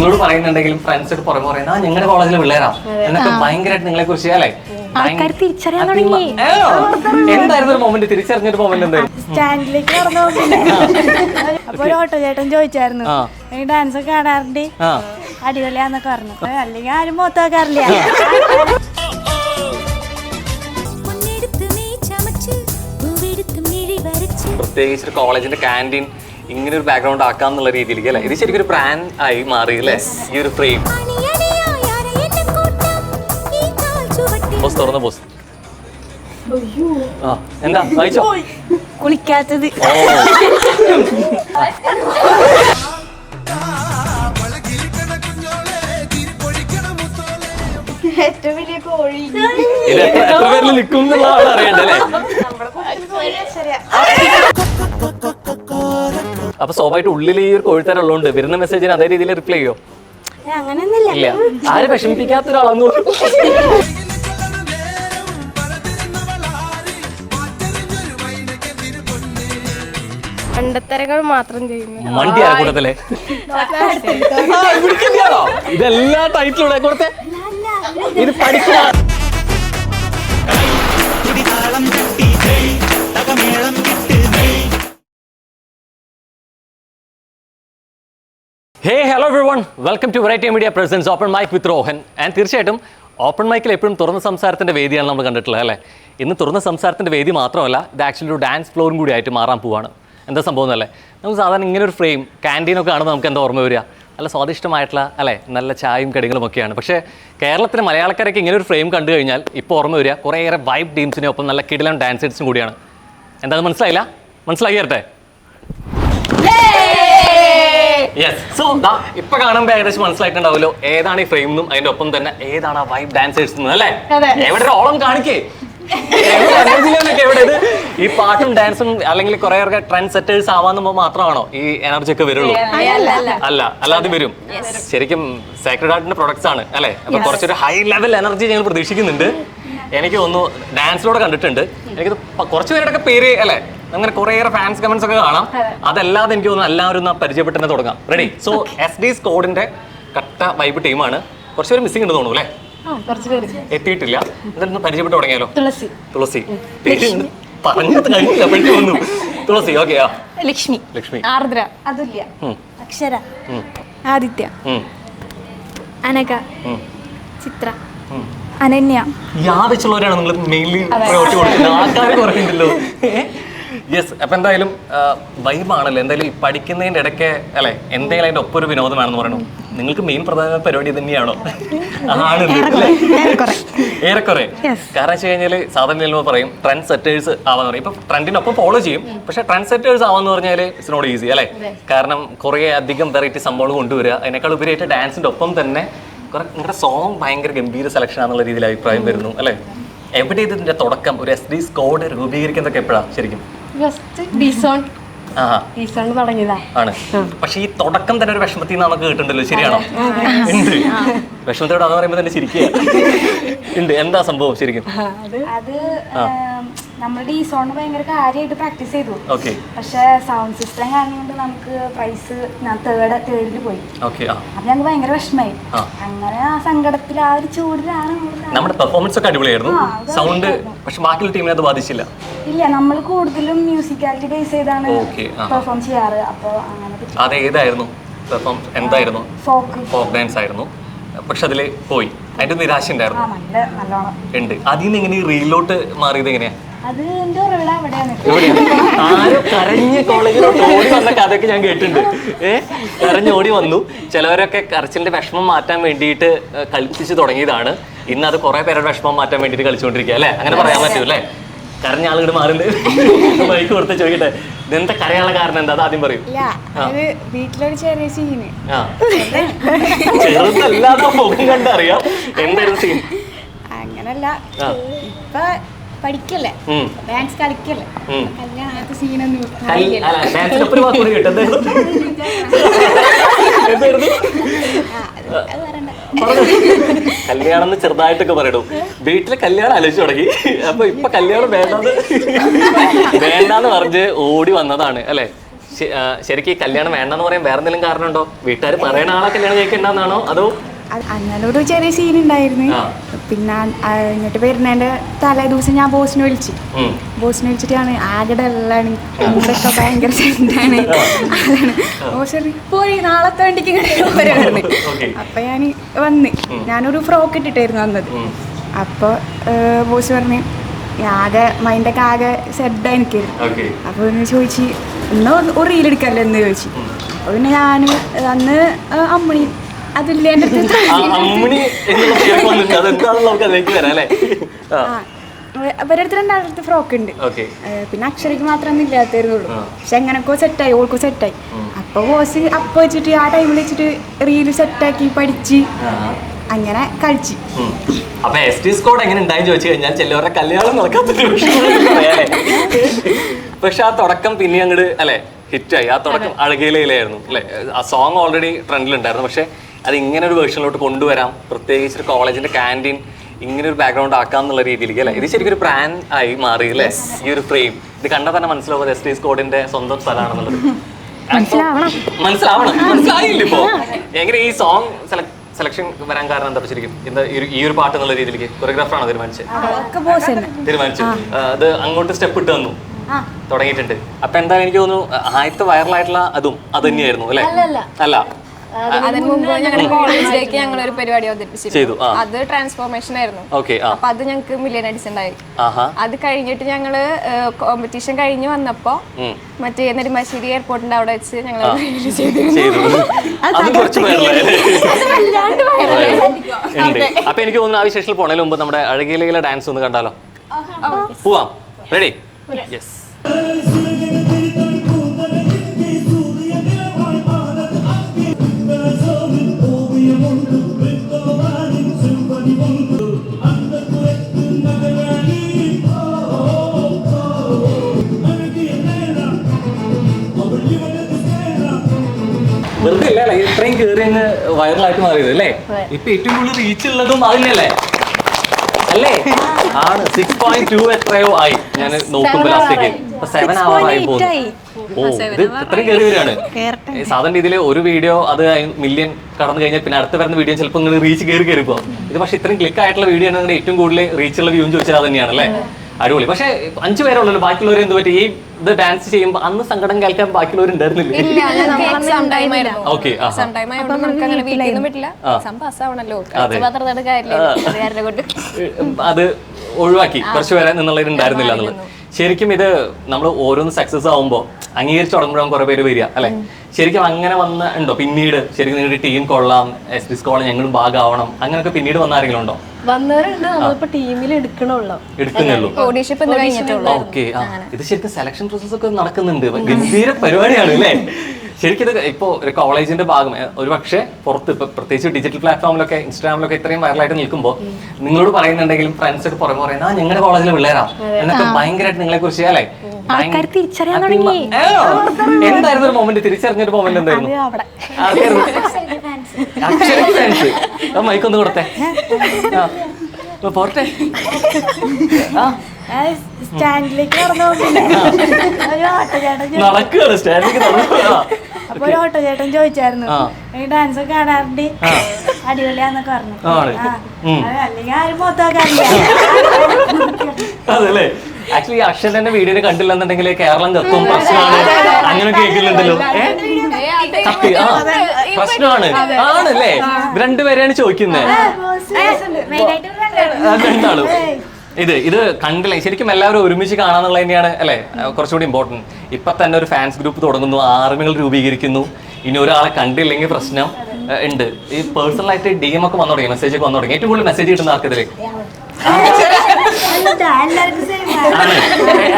നിങ്ങളോട് പറയുന്നുണ്ടെങ്കിലും ഫ്രണ്ട്സ് ഒക്കെ പുറമെ പറയുന്നത് ഞങ്ങളുടെ കോളേജിലെ പിള്ളേരാ എന്നൊക്കെ ഭയങ്കരമായിട്ട് നിങ്ങളെ കുറിച്ച് അല്ലേ എന്തായിരുന്നു ഒരു മൊമെന്റ് തിരിച്ചറിഞ്ഞൊരു മൊമെന്റ് എന്തായിരുന്നു? സ്റ്റാൻഡിലേക്ക് നടന്നു അപ്പൊ ഒരു ഓട്ടോ ചേട്ടൻ ചോദിച്ചായിരുന്നു ഡാൻസ് ഒക്കെ കാണാറുണ്ട് അടിപൊളിയാന്നൊക്കെ പറഞ്ഞു. അല്ലെങ്കിൽ ആരും മൊത്തം വെക്കാറില്ല. പ്രത്യേകിച്ച് കോളേജിന്റെ ക്യാൻറ്റീൻ ഇങ്ങനെ ഒരു ബാക്ക്ഗ്രൗണ്ട് ആക്കാം എന്നുള്ള രീതിയിലേക്ക് അല്ലേ? ഇത് ശരിക്കും ഒരു ബ്രാൻഡ് ആയി മാറി അല്ലേ ഈ ഒരു ഫ്രെയിം? ബോസ് തുറന്ന ബോസ് എന്താ വായിച്ചോ? കുളിക്കാത്തത് ഏറ്റവും വലിയ കോഴി. ഇത് എത്ര പേരിൽ നിൽക്കും എന്നുള്ള ആൾ അറിയണ്ടല്ലേ? അപ്പൊ സ്വാഭാവികമായിട്ട് ഉള്ളിൽ ഈ ഒരു കോഴിത്തരം ഉള്ളതുകൊണ്ട് വരുന്ന മെസ്സേജിന് അതേ രീതിയിൽ റിപ്ലൈ ചെയ്യോ? അങ്ങനെയൊന്നുമില്ല. ഇല്ല, ആരും വിഷമിപ്പിക്കാത്ത ഒരാളെന്നു മണ്ടത്തരങ്ങൾ മാത്രം ചെയ്യുന്നു. മണ്ടിയാ കൂട്ടത്തിലെ ഇതെല്ലാ ടൈറ്റിലൂടെ കൊടുത്തേ ഇത് പഠിക്കുക. Hey hello everyone, welcome to Variety Media presents open mic with Rohan. And തീർച്ചയായിട്ടും ഓപ്പൺ മൈക്കിൽ എപ്പോഴും തുറന്ന സംസാരത്തിൻ്റെ വേദിയാണ് നമ്മൾ കണ്ടിട്ടുള്ളത് അല്ലേ? ഇന്ന് തുറന്ന സംസാരത്തിൻ്റെ വേദി മാത്രമല്ല, ഇത് ആക്ച്വലി ഒരു ഡാൻസ് ഫ്ലോറും കൂടി ആയിട്ട് മാറാൻ പോവാണ്. എന്താ സംഭവം എന്നല്ലേ? നമുക്ക് സാധാരണ ഇങ്ങനെ ഒരു ഫ്രെയിം ക്യാൻറ്റീനൊക്കെ കാണുമ്പോൾ നമുക്ക് എന്താ ഓർമ്മ വരിക? നല്ല സ്വാദിഷ്ടമായിട്ടുള്ള അല്ലേ, നല്ല ചായയും കടികളും ഒക്കെയാണ്. പക്ഷേ കേരളത്തിലെ മലയാളക്കാരൊക്കെ ഇങ്ങനെ ഒരു ഫ്രെയിം കണ്ടു കഴിഞ്ഞാൽ ഇപ്പോൾ ഓർമ്മ വരിക കുറേയേറെ വൈബ് ടീംസിനും ഒപ്പം നല്ല കിടിലൻ ഡാൻസേഴ്സും കൂടിയാണ്. എന്താണെന്ന് മനസ്സിലായില്ല? മനസ്സിലാക്കി തരട്ടെ? യെസ്. സോ ഇപ്പൊ കാണുമ്പോൾ ഏകദേശം മനസ്സിലായിട്ടുണ്ടാവുമല്ലോ ഏതാണ് ഈ ഫ്രെയിം എന്നും അതിന്റെ ഒപ്പം തന്നെ ഏതാണ് ആ വൈബ് ഡാൻസേഴ്സ് എന്നും അല്ലേ? എവിടെ ഒരു ഓളം കാണിക്കേ, എവിടെ ഇത് ഈ പാട്ടും ഡാൻസും അല്ലെങ്കിൽ കുറെ ട്രെൻഡ് സെറ്റേഴ്സ് ആവാന്ന് മാത്രമാണോ ഈ എനർജി ഒക്കെ വരുള്ളൂ? അല്ല, അല്ലാതെ വരും. ശരിക്കും സേക്രഡ് ആർട്ടിന്റെ പ്രൊഡക്ട്സ് ആണ് അല്ലെ? അപ്പൊ കുറച്ചൊരു ഹൈ ലെവൽ എനർജി ഞങ്ങൾ പ്രതീക്ഷിക്കുന്നുണ്ട്. എനിക്ക് തോന്നുന്നു ഡാൻസിലൂടെ കണ്ടിട്ടുണ്ട്. എനിക്കത് കുറച്ച് പേരുടെ പേര് അല്ലെ, അങ്ങനെ കുറേയേറെ ഫാൻസ് കമന്റ്സ് ഒക്കെ കാണാം. അതല്ലാതെ എനിക്ക് തോന്നുന്നു എല്ലാവരും പരിചയപ്പെട്ട് തന്നെ തുടങ്ങാം. റെഡി? സോ SD സ്ക്വാഡിന്റെ കട്ട വൈബ് ടീമാണ്. കുറച്ചുപേര് മിസ്സിംഗ് ഉണ്ട് തോന്നുന്നു അല്ലേ? എത്തിയിട്ടില്ല. എന്തായാലും പരിചയപ്പെട്ട് തുടങ്ങിയാലോ? തുളസി പറഞ്ഞത് കഴിഞ്ഞില്ല, അപ്പോഴേക്കും വന്നു. തുളസി ഓക്കെ. ലക്ഷ്മി, ആർദ്ര, അതുല്യ, അക്ഷര, ആദിത്യ, അനക, ചിത്ര, അനന്യ. യാദച്ചുള്ളവരാണ് നിങ്ങൾ മെയിൻലി പ്രയോറിറ്റി കൊടുക്കുന്നത്. ആൾക്കാരെ കുറയുണ്ടല്ലോ. യെസ്. അപ്പൊ എന്തായാലും വൈബാണല്ലോ. എന്തായാലും ഈ പഠിക്കുന്നതിന്റെ ഇടയ്ക്ക് അല്ലെ എന്തെങ്കിലും അതിന്റെ ഒപ്പം ഒരു വിനോദമാണെന്ന് പറയണു. നിങ്ങൾക്ക് മെയിൻ പ്രധാന പരിപാടി തന്നെയാണോ? ഏറെക്കുറെ. കാരണം വെച്ച് കഴിഞ്ഞാല് സാധാരണ പറയും ട്രെൻഡ് സെറ്റേഴ്സ് ആവാന്ന് പറയും. ഇപ്പൊ ട്രെൻഡിനൊപ്പം ഫോളോ ചെയ്യും, പക്ഷെ ട്രെൻഡ് സെറ്റേഴ്സ് ആവാന്ന് പറഞ്ഞാൽ ഇറ്റ്സ് നോട്ട് ഈസി അല്ലെ? കാരണം കുറെ അധികം വെറൈറ്റി സംഭവങ്ങൾ കൊണ്ടുവരിക, അതിനേക്കാൾ ഉപരിയായിട്ട് ഡാൻസിന്റെ ഒപ്പം തന്നെ നിങ്ങളുടെ സോങ് ഭയങ്കര ഗംഭീര സെലക്ഷൻ ആണെന്നുള്ള രീതിയിൽ അഭിപ്രായം വരുന്നു അല്ലെ? എവിടെ ഇതിന്റെ തുടക്കം ഒരു SD സ്ക്വാഡ് രൂപീകരിക്കുന്നതൊക്കെ എപ്പോഴാണ് ശരിക്കും? ആണ്. പക്ഷെ ഈ തുടക്കം തന്നെ ഒരു വിഷമത്തിൽ നിന്ന് നമുക്ക് കിട്ടുന്നുണ്ടല്ലോ, ശരിയാണോ? ഉണ്ട്. വിഷമത്തോട് അത് പറയുമ്പോ തന്നെ ശരിക്കും ഉണ്ട്. എന്താ സംഭവം ശരിക്കും? അത് നമ്മുടെ ഈ സോണ് ഭയങ്കര കാര്യമായിട്ട് പ്രാക്ടീസ് ചെയ്തു. പക്ഷെ സൗണ്ട് സിസ്റ്റം കാരണം നമുക്ക് പ്രൈസ് തേർഡിൽ പോയി. അപ്പൊ ഞങ്ങൾക്ക് ഭയങ്കര വിഷമമായി. അങ്ങനെ ആ സങ്കടത്തിൽ ആ ഒരു ചൂടിലാണ് നമ്മുടെ പെർഫോമൻസ് ഒക്കെ അടിപൊളിയായിരുന്നു. സൗണ്ട് പക്ഷെ ബാക്കിയുള്ള ടീമിനെ അത് ബാധിച്ചില്ല. ഇല്ല, നമ്മൾ കൂടുതലും മ്യൂസിക്കാലിറ്റി ബേസ് ചെയ്താണ് പെർഫോം ചെയ്യാറ്. അപ്പൊ അങ്ങനെ അത് ഏതായിരുന്നു പെർഫോം? എന്തായിരുന്നു? ഫോക്ക് ഡാൻസ് ആയിരുന്നു. പക്ഷെ അതില് പോയി, അതിന്റെ നിരാശ ഉണ്ടായിരുന്നു. ഉണ്ട്. അതിൽ നിന്ന് എങ്ങനെ റീലോട്ട് മാറിയത് എങ്ങനെയാ? ആരോ കരഞ്ഞ് കോളേജിലോട്ട് ഓടി വന്ന കഥയൊക്കെ ഞാൻ കേട്ടിട്ടുണ്ട്. കരഞ്ഞോടി വന്നു. ചിലവരൊക്കെ കരച്ചിലിന്റെ വിഷമം മാറ്റാൻ വേണ്ടിയിട്ട് കളിപ്പിച്ച് തുടങ്ങിയതാണ്. ഇന്ന് അത് കുറെ പേരുടെ വിഷമം മാറ്റാൻ വേണ്ടിയിട്ട് കളിച്ചുകൊണ്ടിരിക്കുക അല്ലെ? അങ്ങനെ പറയാൻ പറ്റൂ അല്ലേ? കരഞ്ഞ ആളുകൾ മാറുന്നുണ്ട്. ബൈക്ക് കൊടുത്ത് ചോദിക്കട്ടെ, ഇതെന്താ കരയാനുള്ള കാരണം എന്താ? അത് ആദ്യം പറയും. വീട്ടിലൊരു ചെറിയ സീന്, ചെറുതല്ലാതെ മുഖം കണ്ടറിയാം. എന്തായിരുന്നു സീൻ? അങ്ങനല്ല, ഇപ്പൊ പഠിക്കല്ലേ, ഡാൻസ് കളിക്കല്ലേ, കല്യാണത്തെ സീനൊന്നും കല്യാണം ചെറുതായിട്ടൊക്കെ പറയണു. വീട്ടിലെ കല്യാണം ആലോചിച്ച് തുടങ്ങി. അപ്പൊ ഇപ്പൊ കല്യാണം വേണ്ടാന്ന് പറഞ്ഞ് ഓടി വന്നതാണ് അല്ലെ? ശരിക്കും ഈ കല്യാണം വേണ്ടെന്ന് പറയാൻ വേറെ എന്തെങ്കിലും കാരണമുണ്ടോ? വീട്ടുകാർ പറയണ ആളെ കല്യാണം കഴിക്കണ്ടെന്നാണോ അതോ? അങ്ങനൊരു ചെറിയ സീൻ ഉണ്ടായിരുന്നു. പിന്നെ ഇങ്ങോട്ട് വരുന്നതിന്റെ തലേ ദിവസം ഞാൻ ബോസിനെ വിളിച്ചിട്ടാണ് ആകെ ഡല്ലാണ്, എന്തൊക്കെ ഭയങ്കര സെന്റാണ്. അതാണ് ബോസ് പോയി നാളത്തെ വണ്ടിക്ക് പറഞ്ഞു. അപ്പൊ ഞാനൊരു ഫ്രോക്ക് ഇട്ടിട്ടായിരുന്നു വന്നത്. അപ്പൊ ബോസ് പറഞ്ഞു ആകെ മൈൻഡൊക്കെ ആകെ സെഡായി നിൽക്കായിരുന്നു. അപ്പൊ ചോദിച്ചു ഇന്ന് ഒരു റീലെടുക്കല്ലോ എന്ന് ചോദിച്ചു. അപ്പൊ പിന്നെ ഞാൻ അന്ന് അമ്മണി അതില്ലേ അവരുടെ അടുത്ത് രണ്ടാമത്തെ ഫ്രോക്ക് ഉണ്ട്. പിന്നെ അക്ഷരയ്ക്ക് മാത്രമൊന്നും ഇല്ലാത്തരുന്നുള്ളൂ. പക്ഷെ എങ്ങനെയൊക്കെ സെറ്റായി, ഓൾക്കും സെറ്റായി. അപ്പൊ ബോസ് അപ്പൊ വെച്ചിട്ട് ആ ടൈമിൽ വെച്ചിട്ട് റീല് സെറ്റാക്കി പഠിച്ച് അങ്ങനെ കഴിച്ചു. അപ്പൊ ST സ്കോഡ് എങ്ങനെ ഉണ്ടായെന്ന് ചോദിച്ചു കഴിഞ്ഞാൽ ചിലവരുടെ കല്യാണം നടക്കാത്തൊരു പക്ഷെ ആ തുടക്കം പിന്നെ അങ്ങോട്ട് അല്ലെ ഹിറ്റായി. ആ തുടക്കം അഴകയിലായിരുന്നു അല്ലെ. ആ സോങ് ഓൾറെഡി ട്രെൻഡിലുണ്ടായിരുന്നു. പക്ഷെ അത് ഇങ്ങനെ ഒരു വേർഷനിലോട്ട് കൊണ്ടുവരാം, പ്രത്യേകിച്ച് ഒരു കോളേജിന്റെ ക്യാൻറ്റീൻ ഇങ്ങനെ ഒരു ബാക്ക്ഗ്രൗണ്ട് ആക്കാം എന്നുള്ള രീതിയിലേക്ക് അല്ലെ. ഇത് ശരിക്കും ഒരു ബ്രാൻഡ് ആയി മാറി അല്ലേ ഈ ഒരു ഫ്രെയിം. ഇത് കണ്ടാൽ തന്നെ മനസ്സിലാവും ST സ്കോഡിന്റെ സ്വന്തം സ്ഥലമാണെന്നുള്ളത്. മനസ്സിലായില്ല ഇപ്പോ. എങ്ങനെ ഈ സോങ് സെലക്ഷൻ വരാൻ കാരണം എന്താ ശരിക്കും? എന്താ ഈ ഒരു പാട്ട് എന്നുള്ള രീതിയിലേക്ക് കൊറിയോഗ്രാഫറാണോ തീരുമാനിച്ചത്? അത് അങ്ങോട്ട് സ്റ്റെപ്പ് ഇട്ട് തന്നു തുടങ്ങിയിട്ടുണ്ട്. അപ്പൊ എന്താ എനിക്ക് തോന്നുന്നു ആദ്യത്തെ വൈറലായിട്ടുള്ള അതും അത് തന്നെയായിരുന്നു അല്ലെ? അല്ല, അതിന് മുമ്പ് ഞങ്ങളുടെ കോളേജിലേക്ക് ഞങ്ങൾ ഒരു പരിപാടി അവതരിപ്പിച്ചിരുന്നു. അത് ട്രാൻസ്ഫോർമേഷൻ ആയിരുന്നു. അപ്പൊ അത് ഞങ്ങൾക്ക് മില്യൺ അടിച്ച് ഉണ്ടായി. അത് കഴിഞ്ഞിട്ട് ഞങ്ങള് കോമ്പറ്റീഷൻ കഴിഞ്ഞ് വന്നപ്പോ മറ്റേ നെടുമ്പാശ്ശേരി എയർപോർട്ടിന്റെ അവിടെ വെച്ച് ഞങ്ങൾ അപ്പൊ എനിക്ക് തോന്നുന്നു ആ വിശേഷത്തിൽ പോണതിന് മുമ്പ് നമ്മുടെ അഴകിയിലെ ഡാൻസ് ഒന്ന് കണ്ടാലോ? പോവാം. റെഡി? യെസ്. വെറുതെ അല്ലേ ഇത്രയും കയറി അങ്ങ് വൈറലായിട്ട് മാറിയത് അല്ലേ? ഇപ്പൊ ഏറ്റവും കൂടുതൽ റീച്ച് ഉള്ളതും അതിലല്ലേ അല്ലേ? ആണ്. 6.2 എത്രയോ ആയി ഞാൻ നോക്കുമ്പോ ലാസ്റ്റേക്ക്. 7 ആവാറായി പോകുന്നു. ഇത് ഇത്രയും കയറി വരികയാണ്. സാധാരണ രീതിയിൽ ഒരു വീഡിയോ അത് മില്യൺ കടന്നു കഴിഞ്ഞാൽ പിന്നെ അടുത്ത് വരുന്ന വീഡിയോ ചിലപ്പോൾ ഇങ്ങനെ റീച്ച് കയറി പോകും. ഇത് പക്ഷെ ഇത്രയും ക്ലിക്ക് ആയിട്ടുള്ള വീഡിയോ ആണെങ്കിൽ ഏറ്റവും കൂടുതൽ റീച്ച് ഉള്ള വ്യൂ ചോദിച്ചാൽ അത് തന്നെയാണ് അല്ലേ? അടിപൊളി. പക്ഷെ 5 പേരുള്ളൂ, ബാക്കിയുള്ളവർ എന്ത് പറ്റി? ഈ ഇത് ഡാൻസ് ചെയ്യുമ്പോൾ അന്ന് സങ്കടം കേൾക്കാൻ ബാക്കിയുള്ളവർ ഉണ്ടായിരുന്നില്ലേ? അത് ഒഴിവാക്കി കുറച്ച് പേരെ നിന്നുള്ളവർ ഉണ്ടായിരുന്നില്ല എന്നുള്ളത്. ശരിക്കും ഇത് നമ്മൾ ഓരോന്ന് സക്സസ് ആവുമ്പോൾ അംഗീകരിച്ച് തുടങ്ങുമ്പോഴാണ് കുറെ പേര് വരിക അല്ലെ? ശരിക്കും അങ്ങനെ ഉണ്ടോ പിന്നീട്? ശരിക്കും നിങ്ങളുടെ ടീം കൊള്ളാം, ST സ്കോഡ് ഞങ്ങളും ഭാഗമാവണം, അങ്ങനെയൊക്കെ പിന്നീട് വന്ന ആരെങ്കിലും ഉണ്ടോ? ഓക്കെ. ഇത് ശരിക്കും സെലക്ഷൻ പ്രോസസ് ഒക്കെ നടക്കുന്നുണ്ട്. ഗംഭീര പരിപാടിയാണ് അല്ലേ? ശരിക്കും ഇത് ഇപ്പോൾ ഒരു കോളേജിന്റെ ഭാഗം ഒരു പക്ഷേ പുറത്ത് ഇപ്പൊ പ്രത്യേകിച്ച് ഡിജിറ്റൽ പ്ലാറ്റ്ഫോമിലൊക്കെ ഇൻസ്റ്റാഗ്രാമിലൊക്കെ ഇത്രയും വൈറലായിട്ട് നിൽക്കുമ്പോൾ നിങ്ങളോട് പറയുന്നുണ്ടെങ്കിലും ഫ്രണ്ട്സ് ഒക്കെ പുറമെ പറയുന്നത് ഞങ്ങളുടെ കോളേജിലെ പിള്ളേരാ എന്നൊക്കെ ഭയങ്കരമായിട്ട് നിങ്ങളെ കുറിച്ച് അല്ലേ? എന്തായിരുന്നു ഒരു മൊമെന്റ്? തിരിച്ചറിഞ്ഞൊരു മൊമെന്റ് എന്തായിരുന്നു? മൈക്കൊന്ന് കൊടുത്തേ പോരട്ടെ. സ്റ്റാൻഡിലേക്ക് നടക്കുകയാണ് സ്റ്റാൻഡിലേക്ക്. അപ്പൊ ഒരു ഓട്ടോ ചേട്ടൻ ചോദിച്ചായിരുന്നു ഈ ഡാൻസ് ഒക്കെ കാണാറുണ്ട്, അടിപൊളിയാന്നൊക്കെ പറഞ്ഞു. അല്ലെങ്കിൽ ആരും മൊത്തം അതല്ലേ? ആക്ച്വലി അക്ഷരന്റെ വീഡിയോ കണ്ടില്ലെന്നുണ്ടെങ്കിൽ കേരളം കത്തും, പ്രശ്നമാണ്, അങ്ങനെ കേൾക്കുന്നുണ്ടല്ലോ. പ്രശ്നമാണ് ആണല്ലേ? രണ്ടുപേരെയാണ് ചോദിക്കുന്നത്. രണ്ടാളും ഇത് കണ്ടില്ല. ശരിക്കും എല്ലാവരും ഒരുമിച്ച് കാണാന്നുള്ളത് തന്നെയാണ് അല്ലെ കുറച്ചുകൂടി ഇമ്പോർട്ടൻറ്റ്. ഇപ്പൊ തന്നെ ഒരു ഫാൻസ് ഗ്രൂപ്പ് തുടങ്ങുന്നു, ആർമികൾ രൂപീകരിക്കുന്നു. ഇനി ഒരാളെ കണ്ടില്ലെങ്കിൽ പ്രശ്നം ഉണ്ട്. ഈ പേഴ്സണലായിട്ട് DM ഒക്കെ വന്നു തുടങ്ങി, മെസ്സേജ് ഒക്കെ വന്നു തുടങ്ങി. ഏറ്റവും കൂടുതൽ മെസ്സേജ് കിട്ടുന്ന ആർക്കതില്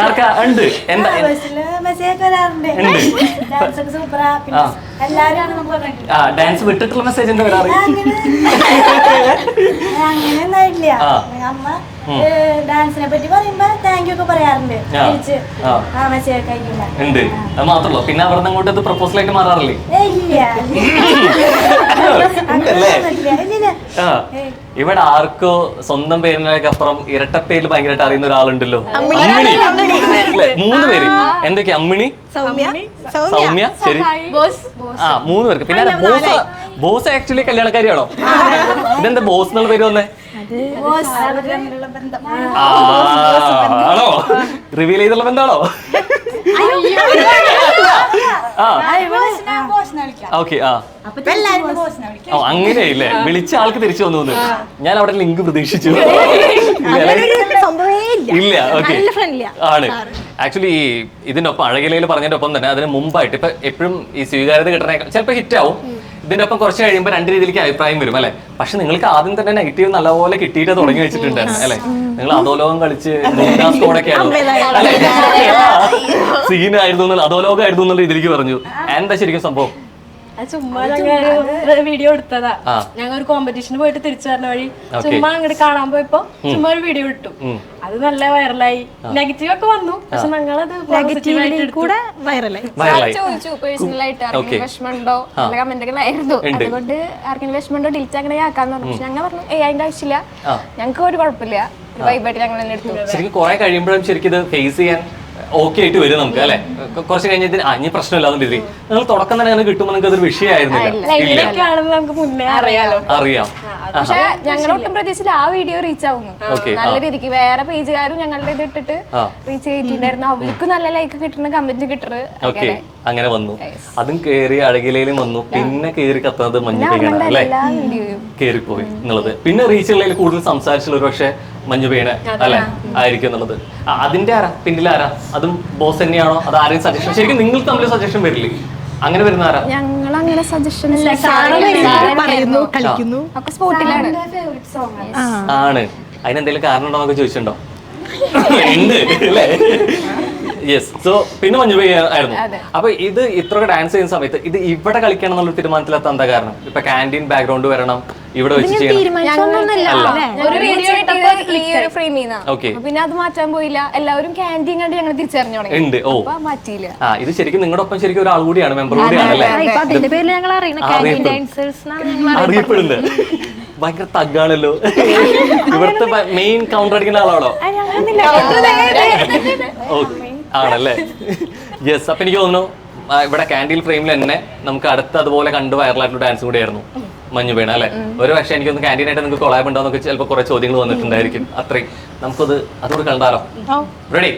ആർക്കാ ഉണ്ട്? എന്താ ഡാൻസ് വിട്ടിട്ടുള്ള മെസ്സേജ് എന്താ വരാറ്? അങ്ങനെയൊന്നുമില്ല. അമ്മ ഡാൻസിനെ പറ്റി പറയുമ്പോ താങ്ക് യു ഒക്കെ പറയാറുണ്ട്. ഉണ്ട്. അത് മാത്രമല്ലോ. പിന്നെ അവിടെ നിന്ന് അങ്ങോട്ട് പ്രപ്പോസലായിട്ട് മാറാറില്ലേ? ഇവിടെ ആർക്കോ സ്വന്തം പേരിനൊക്കെ അപ്പുറം ഇരട്ടപ്പേരിൽ ഭയങ്കരമായിട്ട് അറിയുന്ന ഒരാളുണ്ടല്ലോ. അമ്മിണി അല്ലേ? 3 പേര് എന്തൊക്കെയാ? അമ്മിണി, സൗമ്യ, ശരി. ആ 3 പേർക്ക്. പിന്നെ ബോസ് ആക്ച്വലി കല്യാണക്കാരിയാണോ? ഇതെന്താ ബോസ് എന്നുള്ള പേര് വന്നേ? ആണോ? റിവീൽ ചെയ്തുള്ള ബന്ധാണോ? ഓക്കെ. അങ്ങനെയല്ലേ? വിളിച്ച ആൾക്ക് തിരിച്ചു വന്നു. ഞാൻ അവിടെ ലിങ്ക് പ്രതീക്ഷിച്ചു. ഇല്ല. ഓക്കെ ആണ്. ആക്ച്വലി ഇതിന്റെ ഒപ്പം അഴകിലയിൽ പറഞ്ഞതിന്റെ ഒപ്പം തന്നെ അതിന് മുമ്പായിട്ട് ഇപ്പൊ എപ്പോഴും ഈ സ്വീകാര്യത കിട്ടണേക്കാൾ ചിലപ്പോൾ ഹിറ്റ് ആവും. ഇതിന്റെ ഒപ്പം കുറച്ച് കഴിയുമ്പോൾ 2 രീതിയിലേക്ക് അഭിപ്രായം വരും അല്ലെ. പക്ഷെ നിങ്ങൾക്ക് ആദ്യം തന്നെ നെഗറ്റീവ് നല്ലപോലെ കിട്ടിയിട്ട് തുടങ്ങി വെച്ചിട്ടുണ്ടായിരുന്നു അല്ലെ. നിങ്ങൾ അധോലോകം കളിച്ച് സ്കോഡൊക്കെയാണ് സീനായിരുന്നു, അധോലോകമായിരുന്നു എന്നുള്ള രീതിയിലേക്ക് പറഞ്ഞു. എന്താ ശരിക്കും സംഭവം? ചുമ്മാ ഞങ്ങൾ വീഡിയോ എടുത്തതാ. ഞങ്ങൾ ഒരു കോമ്പറ്റീഷന് പോയിട്ട് തിരിച്ചു വരുന്ന വഴി ചുമ്മാ അങ്ങോട്ട് കാണാൻ പോയപ്പോ ചുമ്മാ ഒരു വീഡിയോ ഇട്ടു. അത് നല്ല വൈറലായി. നെഗറ്റീവ് ഒക്കെ വന്നു, പക്ഷെ ഞങ്ങളത് കൂടെ വൈറലായി. ചോദിച്ചു പേഴ്സണലായിട്ട് ആർക്കെങ്കിലും വിഷമമുണ്ടോ, നല്ല കമന്റുകളായിരുന്നു. അതുകൊണ്ട് ആർക്കെങ്കിലും വിഷമമുണ്ടോ ഡിലീറ്റ് അങ്ങനെ ആക്കാന്ന് പറഞ്ഞു. പക്ഷെ ഞങ്ങൾ പറഞ്ഞു അതിന്റെ ആവശ്യമില്ല, ഞങ്ങൾക്ക് ഒരു കുഴപ്പമില്ല, വൈബായിട്ട് ഞങ്ങൾ തന്നെ എടുത്തു. ശരിക്കും കുറെ കഴിയുമ്പോഴും ശരിക്കും ഇത് ഫേസ് ചെയ്യാൻ ഓക്കെ ആയിട്ട് വരും നമുക്ക് അല്ലെ. കുറച്ച് കഴിഞ്ഞതിന് ഇനി പ്രശ്നമില്ലാതെ രീതി നിങ്ങൾ തുടക്കം തന്നെ അങ്ങനെ കിട്ടുമ്പോൾ നിങ്ങൾക്ക് അതൊരു വിഷയമായിരുന്നില്ല. അറിയാം. പക്ഷെ ഞങ്ങളൊട്ടും പ്രതീക്ഷിച്ചില്ല ആ വീഡിയോ റീച്ച് ആവുന്നു നല്ല രീതിക്ക്. വേറെ പേജുകാരും ഞങ്ങളുടെ ഇത് ഇട്ടിട്ട് റീച്ച് ചെയ്തിട്ടുണ്ടായിരുന്നു. അവർക്ക് നല്ല ലൈക്ക് കിട്ടുന്ന കമന്റ് കിട്ടുന്നത് അങ്ങനെ വന്നു. അതും കേറി അഴകിലയിലും വന്നു. പിന്നെ കേറി കത്തുന്നത് മഞ്ഞുപെയ്യണ അല്ലെ, കേറിപ്പോയി എന്നുള്ളത്. പിന്നെ റീച്ച് ഉള്ളതിൽ കൂടുതൽ സംസാരിച്ചുള്ള ഒരു പക്ഷെ മഞ്ഞുപെയ്യണ അല്ലെ ആയിരിക്കും എന്നുള്ളത്. അതിന്റെ പിന്നിലാരാ? അതും ബോസ് തന്നെയാണോ? അത് ആരെയും സജഷൻ? ശരിക്കും നിങ്ങൾ തമ്മിൽ സജഷൻ വരില്ലേ? അങ്ങനെ വരുന്ന ആരാ? ഞങ്ങൾ അങ്ങനെ സജഷൻ ആണ്. അതിനെന്തെങ്കിലും കാരണം ഉണ്ടോ എന്നൊക്കെ ചോദിച്ചിട്ടുണ്ടോ? ഉണ്ട് അല്ലേ? യെസ്. സോ പിന്നെ മഞ്ഞുപെയ്യായിരുന്നു. അപ്പൊ ഇത് ഇത്രയൊക്കെ ഡാൻസ് ചെയ്യുന്ന സമയത്ത് ഇത് ഇവിടെ കളിക്കണം എന്നുള്ള തീരുമാനത്തിലെത്താൻ എന്താ കാരണം? ഇപ്പൊ ക്യാൻറ്റീൻ ബാക്ക്ഗ്രൗണ്ട് വരണം, ഇവിടെ വെച്ച് ചെയ്യണം. പിന്നെ അത് മാറ്റാൻ പോയില്ല. എല്ലാവരും ക്യാൻറ്റീൻ കണ്ട് ഞങ്ങൾ തിരിച്ചറിഞ്ഞു ഉണ്ട്. ഓ മാറ്റിയില്ല. ഇത് ശരിക്കും നിങ്ങളുടെ ഒപ്പം ശരിക്കും ഒരാൾ കൂടിയാണ്, മെമ്പർ കൂടിയാണ് അല്ലേ? അറിയപ്പെടുന്നത് ഭയങ്കര തഗ്ഗാണല്ലോ. ഇവിടുത്തെ മെയിൻ കൗണ്ടർ അടിക്കുന്ന ആളാണോ? ആണല്ലേ? യെസ്. അപ്പൊ എനിക്ക് തോന്നുന്നു ഇവിടെ ക്യാൻഡിൽ ഫ്രെയിമിൽ തന്നെ നമുക്ക് അടുത്ത് അതുപോലെ കണ്ട് വൈറലായിട്ടുള്ള ഡാൻസ് കൂടിയായിരുന്നു മഞ്ഞുപെയ്യണ അല്ലെ. ഒരു പക്ഷേ എനിക്കൊന്ന് ക്യാൻറ്റീനായിട്ട് നിങ്ങൾക്ക് കൊളാബ് ഉണ്ടോന്നൊക്കെ ചിലപ്പോൾ കുറെ ചോദ്യങ്ങൾ വന്നിട്ടുണ്ടായിരിക്കും. അത്രയും നമുക്കത് അതോട് കണ്ടാലോ? റെഡി?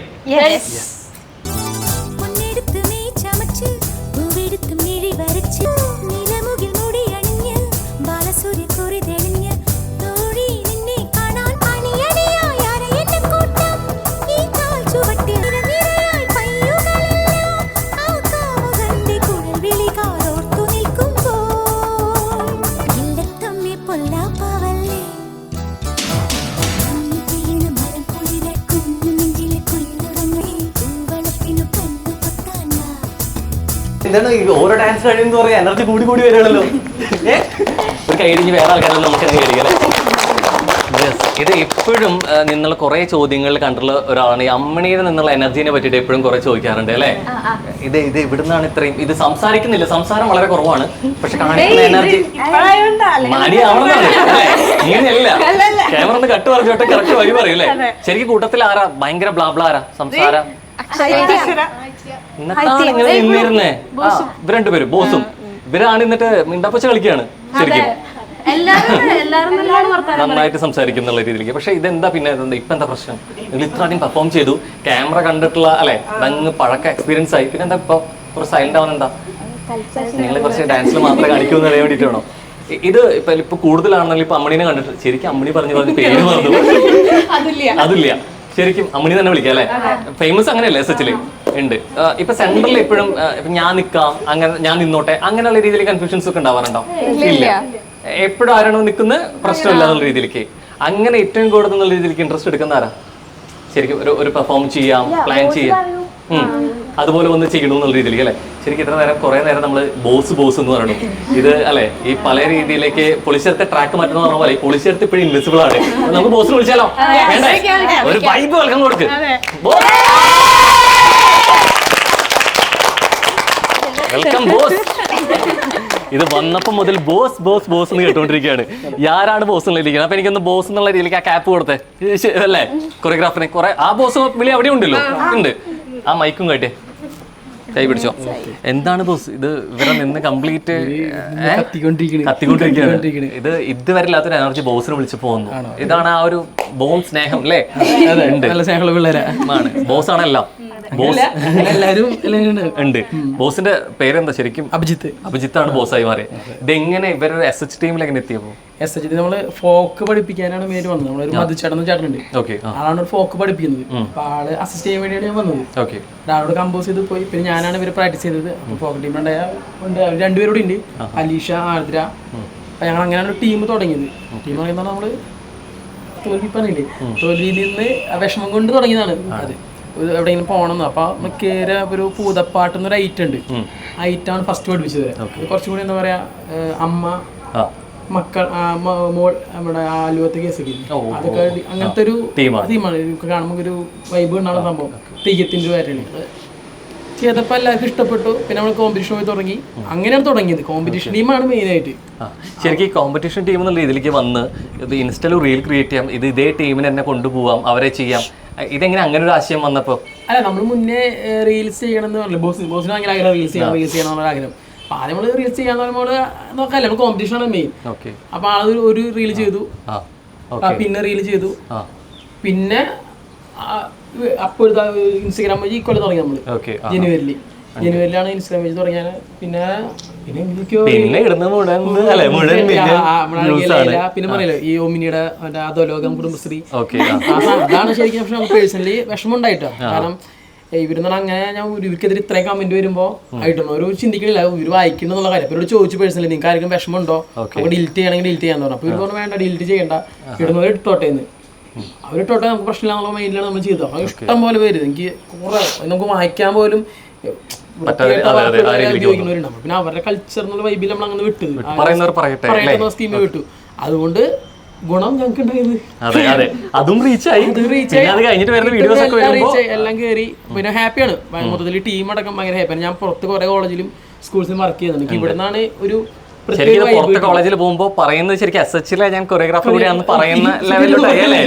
എന്താണ് ഓരോ ഡാൻസ് കഴിയുന്ന പറയാ എനർജി കൂടി വരികയാണല്ലോ. ഒരു കഴിഞ്ഞ് വേറെ ആൾക്കാരെല്ലാം നമുക്ക് കഴിക്കല്ലേ. ഇത് എപ്പോഴും നിന്നുള്ള കുറെ ചോദ്യങ്ങളിൽ കണ്ടുള്ള ഒരാളാണ്. ഈ അമ്മണിയിൽ നിന്നുള്ള എനർജീനെ പറ്റിയിട്ട് എപ്പോഴും കുറെ ചോദിക്കാറുണ്ട് അല്ലെ. ഇത് ഇവിടുന്നാണ് ഇത്രയും ഇത് സംസാരിക്കുന്നില്ല, സംസാരം വളരെ കുറവാണ്, പക്ഷെ കാണിക്കുന്ന എനർജി ഇങ്ങനെയല്ല. ക്യാമറ ഒന്ന് കട്ട് പറഞ്ഞോട്ടെ കറക്റ്റ് വഴി പറയൂല്ലേ. ശരിക്കും കൂട്ടത്തിൽ ആരാ ഭയങ്കര ബ്ലാബ്ല ആരാ സംസാരം? ഇന്നത്താണ് ഇങ്ങനെ നിന്നിരുന്നേ. ഇവർ രണ്ടുപേരും ബോസും ഇവരാണ് എന്നിട്ട് മിണ്ടാപ്പച്ച കളിക്കുകയാണ് ശരിക്കും. നന്നായിട്ട് സംസാരിക്കും എന്നുള്ള രീതിയിലേക്ക്. പക്ഷെ ഇതെന്താ പിന്നെ ഇപ്പൊ എന്താ പ്രശ്നം? നിങ്ങൾ ഇത്ര അധികം പെർഫോം ചെയ്തു, ക്യാമറ കണ്ടിട്ടുള്ള അല്ലെ അങ്ങ് പഴക്ക എക്സ്പീരിയൻസ് ആയി, പിന്നെ എന്താ ഇപ്പൊ കുറച്ച് സൈലന്റ് ആവാൻ എന്താ? നിങ്ങൾ കുറച്ച് ഡാൻസിൽ മാത്രമേ കാണിക്കൂന്ന് അറിയാൻ വേണ്ടിയിട്ടാണോ? ഇത് ഇപ്പൊ കൂടുതലാണെന്നെങ്കിൽ ഇപ്പൊ അമ്മണീനെ കണ്ടിട്ട് ശരിക്കും അമ്മണി പറഞ്ഞ പേര് മറന്നു. അതില്ല, ശരിക്കും അമ്മണി തന്നെ വിളിക്കാം അല്ലെ. ഫേമസ് അങ്ങനെയല്ലേ എസ് എച്ചില് ഉണ്ട്. ഇപ്പൊ സെന്ററിൽ എപ്പോഴും ഞാൻ നിക്കാം, അങ്ങനെ ഞാൻ നിന്നോട്ടെ അങ്ങനെയുള്ള രീതിയിൽ കൺഫ്യൂഷൻസ് ഒക്കെ ഉണ്ടാവാറുണ്ടോ? ഇല്ല. എപ്പോഴും ആരാണോ നിൽക്കുന്ന പ്രശ്നമില്ല എന്നുള്ള രീതിയിലേക്ക്. അങ്ങനെ ഏറ്റവും കൂടുതൽ എന്നുള്ള രീതിയിലേക്ക് ഇൻട്രസ്റ്റ് എടുക്കുന്ന ആരാ? ശരിക്കും ഒരു പെർഫോം ചെയ്യാം, പ്ലാൻ ചെയ്യാം, അതുപോലെ ഒന്ന് ചെയ്യണം എന്നുള്ള രീതിയിലേക്ക് അല്ലെ. ശരിക്കും ഇത്ര നേരം കുറെ നേരം നമ്മള് ബോസ് എന്ന് പറയണു. ഇത് അല്ലെ ഈ പല രീതിയിലേക്ക് പൊളിച്ചെടുത്ത ട്രാക്ക് മാറ്റുന്ന പറഞ്ഞ പോലെ പൊളിച്ചെടുത്ത് ഇപ്പോഴും ഇൻവിസിബിൾ ആണ്. നമുക്ക് ബോസ് വിളിച്ചാലോ? വേണ്ടേ? ഒരു വൈബ് വെൽക്കം കൊടുക്ക്. Welcome boss. ഇത് വന്നപ്പോൾ മുതൽ ബോസ് ബോസ് ബോസ് എന്ന് കേട്ടോണ്ടിരിക്കുകയാണ്. ആരാണ് ബോസ് എന്നുള്ളതിരിക്കുന്നത്? അപ്പൊ എനിക്കൊന്ന് ബോസ് എന്നുള്ള രീതിയിലേക്ക് ആ ക്യാപ്പ് കൊടുത്തേ അല്ലേ കൊറിയോഗ്രാഫറിനെ. കുറെ ആ ബോസ് വിളി അവിടെ ഉണ്ടല്ലോ, ഉണ്ട്. ആ മൈക്കും കേട്ടേ, കൈ പിടിച്ചോ. എന്താണ് ബോസ് ഇത്? ഇവരെ നിന്ന് കംപ്ലീറ്റ് കത്തിക്കൊണ്ടിരിക്കുകയാണ്. ഇത് ഇതുവരെ ഇല്ലാത്തൊരു എനർജി ബോസിനെ വിളിച്ചു പോകുന്നു. ഇതാണ് ആ ഒരു ബോൺ സ്നേഹം അല്ലേ? ഉണ്ട്. ബോസ് ആണെല്ലാം. ബോസ് ഉണ്ട്. ബോസിന്റെ പേരെന്താ ശരിക്കും? അഭിജിത്താണ് ബോസായി മാറിയത്. ഇതെങ്ങനെ ഇവരുടെ SH ടീമിൽ എങ്ങനെ എത്തിയപ്പോ? SH നമ്മള് ഫോക്ക് പഠിപ്പിക്കാനാണ് മെയിൻ വന്നത്. നമ്മളൊരു മധുചേട്ടൻ ചേട്ടനുണ്ട്, ആളാണ് ഒരു ഫോക്ക് പഠിപ്പിക്കുന്നത്. അപ്പൊ ആള് അസിസ്റ്റ് ചെയ്യാൻ വേണ്ടിയാണ് ഞാൻ വന്നത്. ആളോട് കമ്പോസ് ചെയ്ത് പോയി. പിന്നെ ഞാനാണ് ഇവര് പ്രാക്ടീസ് ചെയ്തത്. ഫോക്ക് ടീമിലുണ്ടായ രണ്ടുപേരോട് ഉണ്ട്, അലീഷ, ആർദ്ര. അപ്പൊ ഞങ്ങൾ അങ്ങനെയാണ് ഒരു ടീം തുടങ്ങിയത്. ടീം പറയുന്നത് നമ്മള് തോൽവി പറഞ്ഞില്ലേ, തോൽവിയിൽ നിന്ന് വിഷമം കൊണ്ട് തുടങ്ങിയതാണ് അത്. എവിടെയെങ്കിലും പോകണമെന്ന്. അപ്പൊ കേര ഒരു പൂതപ്പാട്ടെന്നൊരു ഐറ്റം ഉണ്ട്. ഐറ്റാണ് ഫസ്റ്റ് പഠിപ്പിച്ചത്. കുറച്ചും കൂടി എന്താ പറയാ, അമ്മ മക്കൾ മോൾ നമ്മുടെ ആലുവത്തെ കേസൊക്കെ അതൊക്കെ അങ്ങനത്തെ ഒരു തീമാണ്. കാണുമ്പോൾ ഒരു വൈബ് ഉണ്ടാകുന്ന സംഭവം. തെയ്യത്തിന്റെ പേരാണ് ചെയ്തപ്പോൾ എല്ലാവർക്കും ഇഷ്ടപ്പെട്ടു. പിന്നെ നമ്മൾ കോമ്പറ്റീഷൻ പോയി തുടങ്ങി. അങ്ങനെയാണ് തുടങ്ങിയത്. കോമ്പറ്റീഷൻ ടീമാണ് മെയിൻ ആയിട്ട്. ശരിക്കും ഈ കോമ്പറ്റീഷൻ ടീം എന്നുള്ള രീതിയിലേക്ക് വന്ന് ഇത് ഇൻസ്റ്റയിൽ റീൽ ക്രിയേറ്റ് ചെയ്യാം, ഇത് ഇതേ ടീമിനെ തന്നെ കൊണ്ടുപോകാം, അവരെ ചെയ്യാം. ഇതെങ്ങനെ അങ്ങനെ ഒരു ആശയം വന്നപ്പോ? അല്ല, നമ്മൾ മുന്നേ റീൽസ് ചെയ്യണം എന്ന് പറഞ്ഞു. ബോസിന് ഭയങ്കര ആഗ്രഹം റീൽസ് ചെയ്യണം എന്നുള്ള ആഗ്രഹം. അപ്പൊ ആദ്യം നമ്മള് റീൽസ് ചെയ്യാന്ന് പറയുമ്പോൾ നോക്കാല്ലേ, നമ്മൾ കോമ്പറ്റീഷൻ ആണ് മെയിൻ. അപ്പൊ ആള് ഒരു റീൽ ചെയ്തു, പിന്നെ റീൽ ചെയ്തു, പിന്നെ അപ്പോൾ ഇൻസ്റ്റാഗ്രാം വഴി ഇക്കൊല്ലം തുടങ്ങി നമ്മള്. ജനുവരിലാണ് ഇൻസ്റ്റാഗ്രാം പേജ് തുടങ്ങിയത്. പിന്നെ പറയല്ലോ ഈ ഒമിനിയുടെ അധോലോകം കുടുംബശ്രീ, അതാണ് ശരിക്കും. പക്ഷെ നമുക്ക് പേഴ്സണലി വിഷമം ഉണ്ടായിട്ടോ. കാരണം ഇവരെന്നാണ് അങ്ങനെ ഞാൻ ഇവർക്കെതിരെ ഇത്രയും കമന്റ് വരുമ്പോ ആയിട്ടൊന്നും ഒരു ചിന്തിക്കണില്ല. ഇവർ വായിക്കണം എന്നുള്ള കാര്യം. ഇവരോട് ചോദിച്ചു പേഴ്സണലി, നിങ്ങൾക്ക് ആർക്കും വിഷമമുണ്ടോ, നമുക്ക് ഡിലീറ്റ് ചെയ്യണമെങ്കിൽ ഡിലീറ്റ് ചെയ്യാന്ന് പറഞ്ഞു. അപ്പൊ ഇവർ പറഞ്ഞു വേണ്ട, ഡിലീറ്റ് ചെയ്യണ്ട, ഇടുന്നവർ ഇട്ടോട്ടെ എന്ന്. അവരിട്ടോട്ടെ, നമുക്ക് പ്രശ്നമില്ലാന്നുള്ള മൈൻഡിലാണ് നമ്മൾ ചെയ്തത്. അപ്പൊ ഇഷ്ടം പോലെ പേര്, എനിക്ക് കുറെ നമുക്ക് വായിക്കാൻ പോലും ഉപയോഗിക്കുന്നവരുണ്ടാവും. പിന്നെ അവരുടെ കൾച്ചർ എന്നുള്ള വൈബിൽ നമ്മൾ അങ്ങനെ വിട്ടു, സ്കീം വിട്ടു. അതുകൊണ്ട് ഗുണം ഞങ്ങൾക്ക് ഉണ്ടായത് എല്ലാം കയറി. പിന്നെ ഹാപ്പിയാണ് മൊത്തത്തിൽ. ടീം അടക്കം ഭയങ്കര ഹാപ്പിയാണ്. ഞാൻ പുറത്ത് കുറെ കോളേജിലും സ്കൂൾസിലും വർക്ക് ചെയ്യുന്നുണ്ട്. ഇവിടെ നിന്നാണ് ഒരു പുറത്തെ കോളേജിൽ പോകുമ്പോ പറയുന്നത് ശരിക്കും SH ഞാൻ കൊറിയോഗ്രാഫർ കൂടിയാണെന്ന് പറയുന്ന ലെവലിലല്ലേ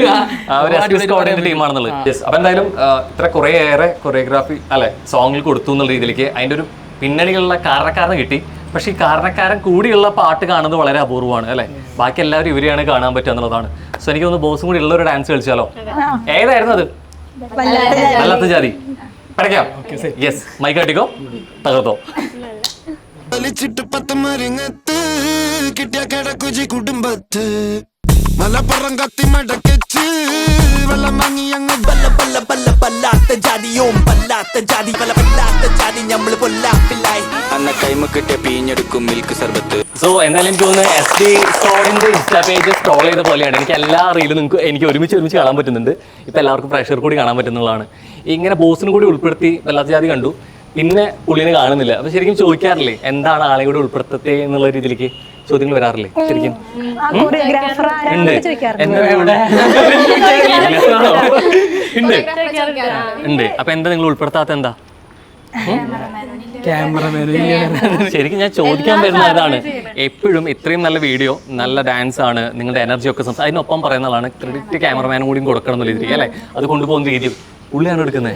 ടീമാണെന്നുള്ളത്. അപ്പൊ എന്തായാലും ഇത്ര കുറേയേറെ കൊറിയോഗ്രാഫി അല്ലെ സോങ്ങിൽ കൊടുത്തു എന്നുള്ള രീതിയിലേക്ക് അതിന്റെ ഒരു പിന്നണികളുള്ള കാരണക്കാരന് കിട്ടി. പക്ഷെ ഈ കാരണക്കാരൻ കൂടിയുള്ള പാട്ട് കാണുന്നത് വളരെ അപൂർവമാണ് അല്ലെ. ബാക്കി എല്ലാവരും ഇവരെയാണ് കാണാൻ പറ്റുക എന്നുള്ളതാണ്. സോ എനിക്ക് തോന്നുന്നു ബോസും കൂടി ഉള്ള ഒരു ഡാൻസ് കളിച്ചാലോ? ഏതായിരുന്നു അത്? വല്ലാത്ത ജാതി. പഠിക്കാം. യെസ്, മൈക്കാട്ടിക്കോ, തകർത്തോ. കിട്ടിയ കിടക്കുജി കുടുംബത്ത് മലപ്പുറം കത്തി മടക്കിച്ച് വെള്ളം വാങ്ങി അങ്ങ് പല്ല പല്ല പല്ല പല്ലാത്ത ജാതിയും പല്ലാത്ത ജാതി പല പല്ലാത്ത ജാതി ഞമ്മള് പൊല്ലാപ്പില്ലായി അന്ന കൈമ കിട്ടിയ പീഞ്ഞെടുക്കും മിൽക്ക് സർബത്ത്. സോ എന്തായാലും എനിക്ക് തോന്നുന്നു SD സ്റ്റോറിന്റെ ഇൻസ്റ്റാ പേജ് സ്ക്രോൾ ചെയ്ത പോലെയാണ്. എനിക്ക് എല്ലാ റീലും എനിക്ക് ഒരുമിച്ച് കാണാൻ പറ്റുന്നുണ്ട്. ഇപ്പൊ എല്ലാവർക്കും പ്രഷർ കൂടി കാണാൻ പറ്റുന്നതാണ്. ഇങ്ങനെ ബോസിനും കൂടി ഉൾപ്പെടുത്തി വല്ലാത്ത ജാതി കണ്ടു. പിന്നെ പുള്ളിനെ കാണുന്നില്ല. അപ്പൊ ശരിക്കും ചോദിക്കാറില്ലേ എന്താണ് ആളെ കൂടി ഉൾപ്പെടുത്തത്തെ എന്നുള്ള രീതിയിലേക്ക് ചോദ്യങ്ങൾ വരാറില്ലേ? ശരിക്കും ഉണ്ട്. അപ്പൊ എന്താ നിങ്ങൾ ഉൾപ്പെടുത്താത്ത? എന്താ ശരിക്കും ഞാൻ ചോദിക്കാൻ വരുന്ന അതാണ്. എപ്പോഴും ഇത്രയും നല്ല വീഡിയോ, നല്ല ഡാൻസ് ആണ്, നിങ്ങളുടെ എനർജി ഒക്കെ അതിനൊപ്പം പറയുന്ന ആളാണ്. ക്രെഡിറ്റ് ക്യാമറമാനും കൂടി കൊടുക്കണം എന്നുള്ള രീതിക്ക് അല്ലെ. അത് കൊണ്ടുപോകുന്ന രീതി പുള്ളിയാണ് എടുക്കുന്നത്.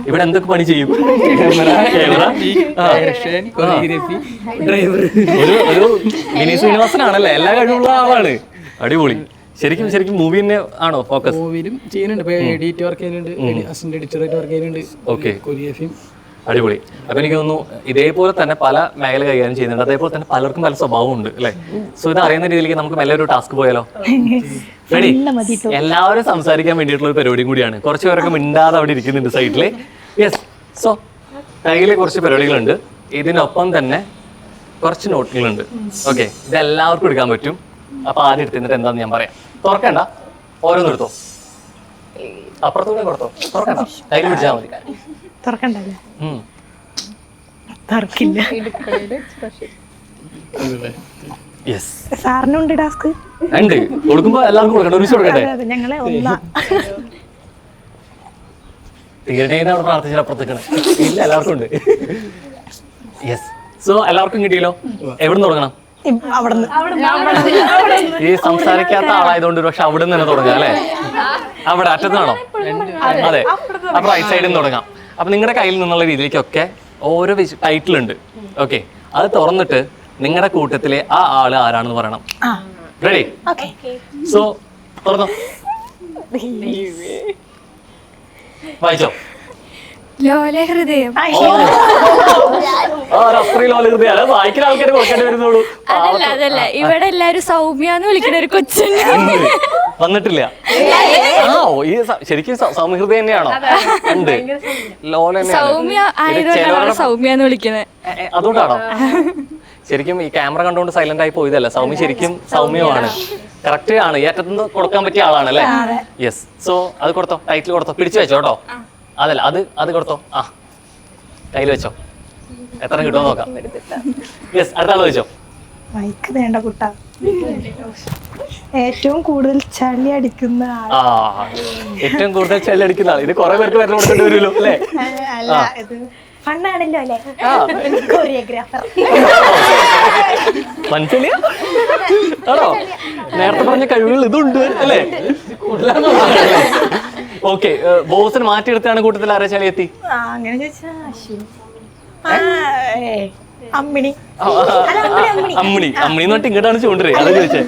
ഇവിടെ എന്തൊക്കെ പണി ചെയ്യും? ഒരു മിനി ശ്രീനിവാസനാണല്ലേ, എല്ലാ കഴിവുള്ള ആളാണ്. അടിപൊളി. ശരിക്കും മൂവി തന്നെ ആണോ ഫോക്കസ്? മൂവിയിലും ചെയ്യുന്നുണ്ട്. എഡിറ്റ് വർക്ക് ചെയ്യുന്നുണ്ട്, അസിസ്റ്റന്റ് എഡിറ്ററായിട്ട് വർക്ക് ചെയ്യുന്നുണ്ട്. ഓക്കെ, അടിപൊളി. അപ്പൊ എനിക്ക് തോന്നുന്നു ഇതേപോലെ തന്നെ പല മേഖല കൈകാര്യം ചെയ്യുന്നുണ്ട്. അതേപോലെ തന്നെ പലർക്കും പല സ്വഭാവം ഉണ്ട് അല്ലെ. സോ ഇത് അറിയുന്ന രീതിയിലേക്ക് നമുക്ക് മെല്ലെ ഒരു ടാസ്ക് പോയാലോ? റെഡി? എല്ലാവരും സംസാരിക്കാൻ വേണ്ടിയിട്ടുള്ള ഒരു പരിപാടിയും കൂടിയാണ്. കുറച്ച് പേരൊക്കെ മിണ്ടാതെ അവിടെ ഇരിക്കുന്നുണ്ട് സൈഡില്. യെസ്. സോ കയ്യില് കുറച്ച് പരിപാടികളുണ്ട്. ഇതിനൊപ്പം തന്നെ കുറച്ച് നോട്ടുകളുണ്ട്. ഓക്കെ, ഇത് എല്ലാവർക്കും എടുക്കാൻ പറ്റും. അപ്പൊ ആദ്യം എടുത്തിട്ട് എന്താന്ന് ഞാൻ പറയാം. തുറക്കണ്ട, ഓരോന്നും എടുത്തോ. അപ്പുറത്തൂടെ കൊടുത്തോ. തുറക്കണ്ട, കയ്യിൽ പിടിച്ചാൽ മതി. തുറക്കണ്ടല്ലേ? തുറക്കില്ല. സാറിനുണ്ട് ടാസ്ക്? ഉണ്ട്. കൊടുക്കുമ്പോ എല്ലാവർക്കും കൊടുക്കണ്ട, ഒരു കൊടുക്കട്ടെ. ഞങ്ങളെ തീരണേന്ന് അവിടെ പ്രാർത്ഥിച്ചാൽ അപ്പുറത്തേക്കാണ്. ഇല്ല, എല്ലാവർക്കും ഉണ്ട്. യെസ്. സോ എല്ലാവർക്കും കിട്ടിയല്ലോ. എവിടെ നിന്ന് തുടങ്ങണം? ഈ സംസാരിക്കാത്ത ആളായതുകൊണ്ട് പക്ഷെ അവിടെ നിന്ന് തന്നെ തുടങ്ങാം അല്ലേ? അവിടെ അറ്റത്താണോ? അതെ, അപ്പൊ റൈറ്റ് സൈഡിൽ നിന്ന് തുടങ്ങാം. അപ്പൊ നിങ്ങളുടെ കയ്യിൽ നിന്നുള്ള രീതിയിലേക്കൊക്കെ ഓരോ ടൈറ്റിൽ ഉണ്ട്. ഓക്കെ, അത് തുറന്നിട്ട് നിങ്ങളുടെ കൂട്ടത്തിലെ ആ ആള് ആരാണെന്ന് പറയണം. റെഡി? സോ തുറന്നോ, വായിച്ചോ. ലോലഹൃദയം. അത്രയും ലോലഹൃദയാണ് വായിക്കുന്ന ആൾക്കാർ കൊടുക്കേണ്ടി വരുന്നുള്ളൂ. അതല്ല, ഇവിടെ എല്ലാരും സൗമ്യ എന്ന് വിളിക്കുന്ന ഒരു കൊച്ചുണ്ട്. വന്നിട്ടില്ല. ഈ ശരിക്കും സൗമ്യഹൃദയം തന്നെയാണോ? ഉണ്ട്. ലോല സൗമ്യ ആയതുകൊണ്ടാണ് സൗമ്യ എന്ന് വിളിക്കുന്നത്. അതുകൊണ്ടാണോ? ശരിക്കും ഈ ക്യാമറ കണ്ടുകൊണ്ട് സൈലന്റ് ആയി പോയതല്ല. സൗമ്യ ശരിക്കും സൗമ്യമാണ്. കറക്റ്റ് ആണ്. ഏറ്റത്തുനിന്ന് കൊടുക്കാൻ പറ്റിയ ആളാണ് അല്ലേ? യെസ്. സോ അത് കൊടുത്തോ, ടൈറ്റിൽ കൊടുത്തോ, പിടിച്ചു വെച്ചോ കേട്ടോ. അതല്ല, അത് കൊടുത്തോ. ആ, കയ്യിൽ വെച്ചോ. എത്ര കിട്ടുമോ നോക്കാം. യെസ്, അടുത്ത ആള് വെച്ചോ. മൈക്ക് വേണ്ട കുട്ട. ഏറ്റവും കൂടുതൽ ചളി അടിക്കുന്ന ആൾ. ഏറ്റവും കൂടുതൽ ചളി അടിക്കുന്ന ആൾ. ഇത് കുറെ പേർക്ക് വരണം കൊടുക്കേണ്ടി വരുമല്ലോ അല്ലേ? അല്ല, ഇത് ഫണ്ണാണല്ലോ അല്ലേ? കൊറിയോഗ്രാഫർ. മനസ്സിലാ ആണോ? നേരത്തെ പറഞ്ഞ കഴിവുകൾ ഇതുണ്ട് അല്ലേ? ഓക്കെ, ബോസിന് മാറ്റിയെടുത്താണ് കൂട്ടത്തിൽ ആരെ ചളി എത്തി? അങ്ങനെ ചോദിച്ചാ അമ്മിണി. അമ്മിണി എന്ന് പറഞ്ഞിട്ട് ഇങ്ങോട്ടാണ് ചൂണ്ടേ. അതാ ചോദിച്ചേ.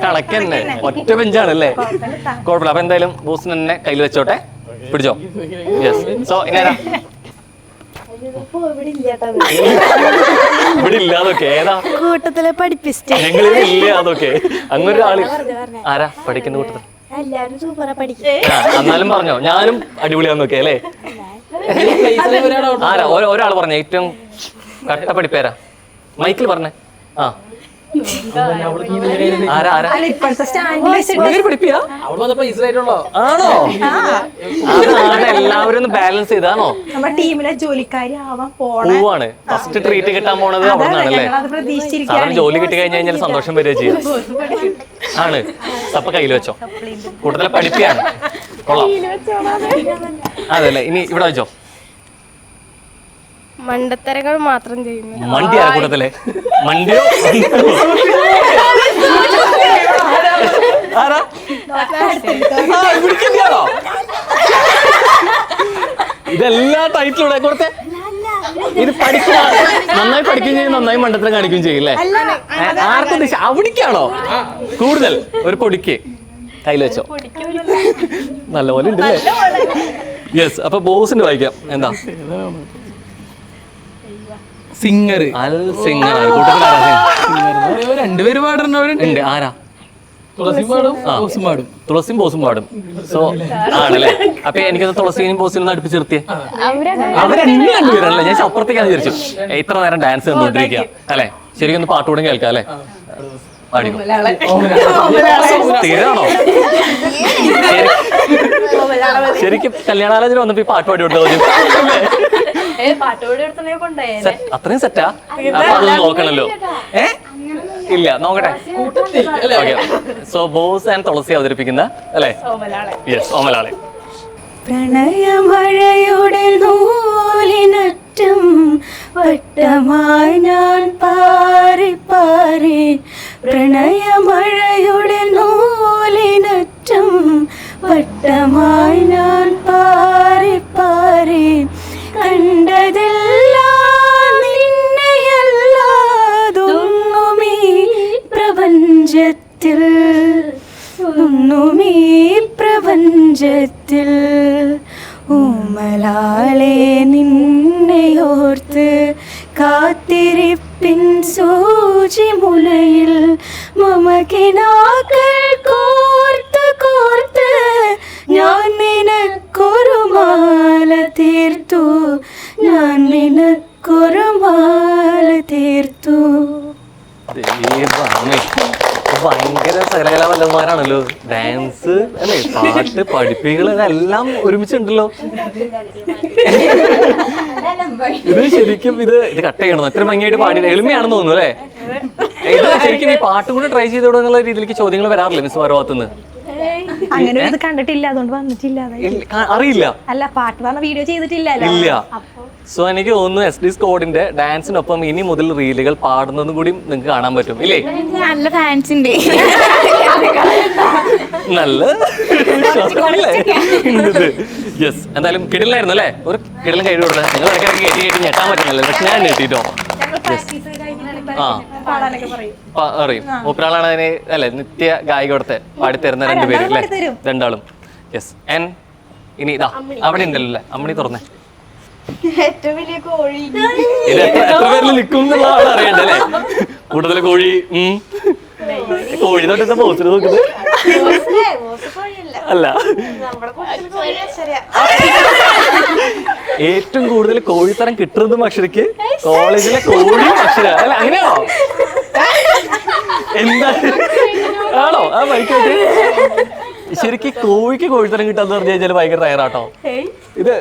കണക്കന്നെ, ഒറ്റ ബെഞ്ചാണല്ലേ? കുഴപ്പമില്ല. അപ്പൊ എന്തായാലും ബോസിന് തന്നെ കയ്യിൽ വെച്ചോട്ടെ. പിടിച്ചോ. യെസ്. സോ ഇനാരാ? ഇവിടെ ഇല്ല അതൊക്കെ. ഏതാ കൂട്ടത്തിലെ പഠിപ്പിസ്റ്റ്? ഞങ്ങളിവിടെ ഇല്ല അതൊക്കെ. അങ്ങനൊരു ആള് ആരാ പഠിക്കുന്ന കൂട്ടത്തിൽ? എല്ലാരും സൂപ്പറാ പഠിക്കും. എന്നാലും പറഞ്ഞോ, ഞാനും അടിപൊളിയാന്നൊക്കെ അല്ലേ? ആരാ ഒരാൾ പറഞ്ഞ ഏറ്റവും കട്ട പഠിപ്പേരാ? മൈക്കിൽ പറഞ്ഞേ. ആ, ആണോ? അതാണ് എല്ലാവരും ഒന്ന് ബാലൻസ് ചെയ്താണോ? നമ്മുടെ ടീമിലെ ജോലിക്കാരി ആവാൻ പോവാണ്. ഫസ്റ്റ് ട്രീറ്റ് കിട്ടാൻ പോണത് അവിടെ നിന്നാണല്ലേ? സാധാരണ ജോലി കിട്ടി കഴിഞ്ഞാൽ സന്തോഷം വരിക ചെയ്യും. ആണ്. അപ്പൊ കയ്യിൽ വെച്ചോ. കൂടുതൽ പഠിപ്പിയാണ്. കൊള്ളാം. അതല്ലേ? ഇനി ഇവിടെ വെച്ചോ. മണ്ടത്തരങ്ങൾ മാത്രം ചെയ്യുന്നു. മണ്ടിയാ കൂട്ടത്തിലെ? മണ്ടിയോ? ആരാ? ഇതെല്ലാ ടൈറ്റിലൂടെ കൊടുത്തേ. ഇത് പഠിക്കുക, നന്നായി പഠിക്കുകയും ചെയ്യും, നന്നായി മണ്ടത്തരം കാണിക്കുകയും ചെയ്യില്ലേ? ആർക്കും ദിശ അവിടേക്കാണോ കൂടുതൽ? ഒരു പൊടിക്ക് കയ്യിൽ വെച്ചോ. നല്ലപോലെ ഉണ്ടല്ലേ? യെസ്. അപ്പൊ ബോസിന് വായിക്കാം. എന്താ? സിംഗർ. സിംഗർ കൂട്ടത്തിലാരാ? രണ്ടുപേര് പാടുന്നവരുണ്ട്. ആരാ? തുളസിയും പാടും. തുളസിയും ബോസും പാടും. സോ ആണല്ലേ? അപ്പൊ എനിക്കത് തുളസിയും ബോസിനും അടുപ്പിച്ച് നിർത്തിയേ. രണ്ടുപേരല്ലേ? ഞാൻ അപ്പുറത്തേക്കാന്ന് വിചാരിച്ചു. ഇത്ര നേരം ഡാൻസ് കണ്ടുകൊണ്ടിരിക്കുക അല്ലെ? ശരിക്കും ഒന്ന് പാട്ടുകൂടെ കേൾക്കാം അല്ലെ? പാടിക്കോ. തീരാണോ? ശരിക്കും കല്യാണാലോചന വന്നപ്പോ ഈ പാട്ട് പാടി കൊടുത്തോ? അത്രയും സെറ്റാ? അപ്പൊ അതൊന്നും നോക്കണല്ലോ. ഇല്ല, നോക്കട്ടെ. ഓക്കെ. സോ ബോസ് ആൻഡ് തുളസി അവതരിപ്പിക്കുന്ന അല്ലേ? യെസ്, ഓമലാളെ. പ്രണയമഴയുടെ നൂലിനറ്റം വട്ടമായി ഞാൻ പാറി പാറി. പ്രണയമഴയുടെ നൂലിനറ്റം വട്ടമായി ഞാൻ പാറി പാറി. കണ്ടതെല്ലാം നിന്നെയല്ലാതൊന്നുമീ പ്രപഞ്ചത്തിൽ, ഒന്നുമീ പ്രപഞ്ചത്തിൽ. ഊമലാളെ നിന്നെയോർത്ത് കാത്തിരിപ്പിൻ സൂചി മുലയിൽ മമകിനാക്കൾ കോർത്ത് കോർത്ത് ഞാൻ നിനക്കൊരു മാല തീർത്തു, ഞാൻ നിനക്കൊരു മാല തീർത്തു. ഭയങ്കര സകലകലാവല്ലന്മാരാണല്ലോ. ഡാൻസ് അല്ലേ, പാട്ട്, പഠിപ്പികൾ, ഇതെല്ലാം ഒരുമിച്ചുണ്ടല്ലോ. ഇത് ശരിക്കും ഇത് കട്ട് ചെയ്യണം. എത്ര ഭംഗിയായിട്ട് പാടി. എളിമയാണെന്ന് തോന്നുന്നു അല്ലേ? ഇത് ശരിക്കും ഈ പാട്ടും കൂടെ ട്രൈ ചെയ്തോളൂ എന്നുള്ള രീതിയിലേക്ക് ചോദ്യങ്ങൾ വരാറില്ലേ മിസ് ഭാരവാത്തുനിന്ന്? അങ്ങനെ ഇത് കണ്ടിട്ടില്ല, അതുകൊണ്ട് വന്നിട്ടില്ല. അറിയില്ല, അല്ല, പാട്ട് പറഞ്ഞ വീഡിയോ ചെയ്തിട്ടില്ലല്ലോ. ഇല്ല. സോ എനിക്ക് തോന്നുന്നു SD സ്ക്വാഡിന്റെ ഡാൻസിനൊപ്പം ഇനി മുതൽ റീലുകൾ പാടുന്നതും കൂടി നിങ്ങൾക്ക് കാണാൻ പറ്റും ഇല്ലേ? നല്ല ഫാൻസ് ഉണ്ട്. നല്ല യെസ്. എന്തായാലും കിടിലായിരുന്നു അല്ലേ? ഒരു കിടിലും കഴിവ് കൊടുത്തത്. നിങ്ങൾ ഇടയ്ക്കിടയ്ക്ക് കേട്ടി ഞെട്ടാൻ പറ്റുന്നില്ല, പക്ഷെ ഞാൻ ഞെട്ടിട്ടോ. അറിയും മൂപ്പരാളാണ് അതിന് അല്ലെ നിത്യ ഗായിക കൊടുത്തെ പാടിത്തരുന്ന രണ്ടുപേരും അല്ലേ? രണ്ടാളും. യെസ്. ഇനി ഇതാ അവിടെ ഉണ്ടല്ലോ അല്ലേ അമ്മണി തുറന്നേ. ഏറ്റവും വലിയ കോഴി. ഇത് എത്ര പേരിൽ നിൽക്കും എന്നുള്ള ആൾ അറിയണ്ടല്ലേ? കൂടുതൽ കോഴി കോഴി തൊട്ട് പോസ്റ്റ് നോക്കുന്നത് അല്ല. ഏറ്റവും കൂടുതൽ കോഴിത്തരം കിട്ടുന്നതും അക്ഷരക്ക് കോളേജിലെ കോഴിയും അക്ഷര അല്ല, അങ്ങനെയാണോ? എന്താ ആണോ? ആ ബൈക്കോട്ട് ശരിക്കും കോഴിക്ക് കോഴിത്തരം കിട്ടാന്ന് പറഞ്ഞു കഴിഞ്ഞാൽ ഭയങ്കര തയ്യാറാട്ടോ. ഇത്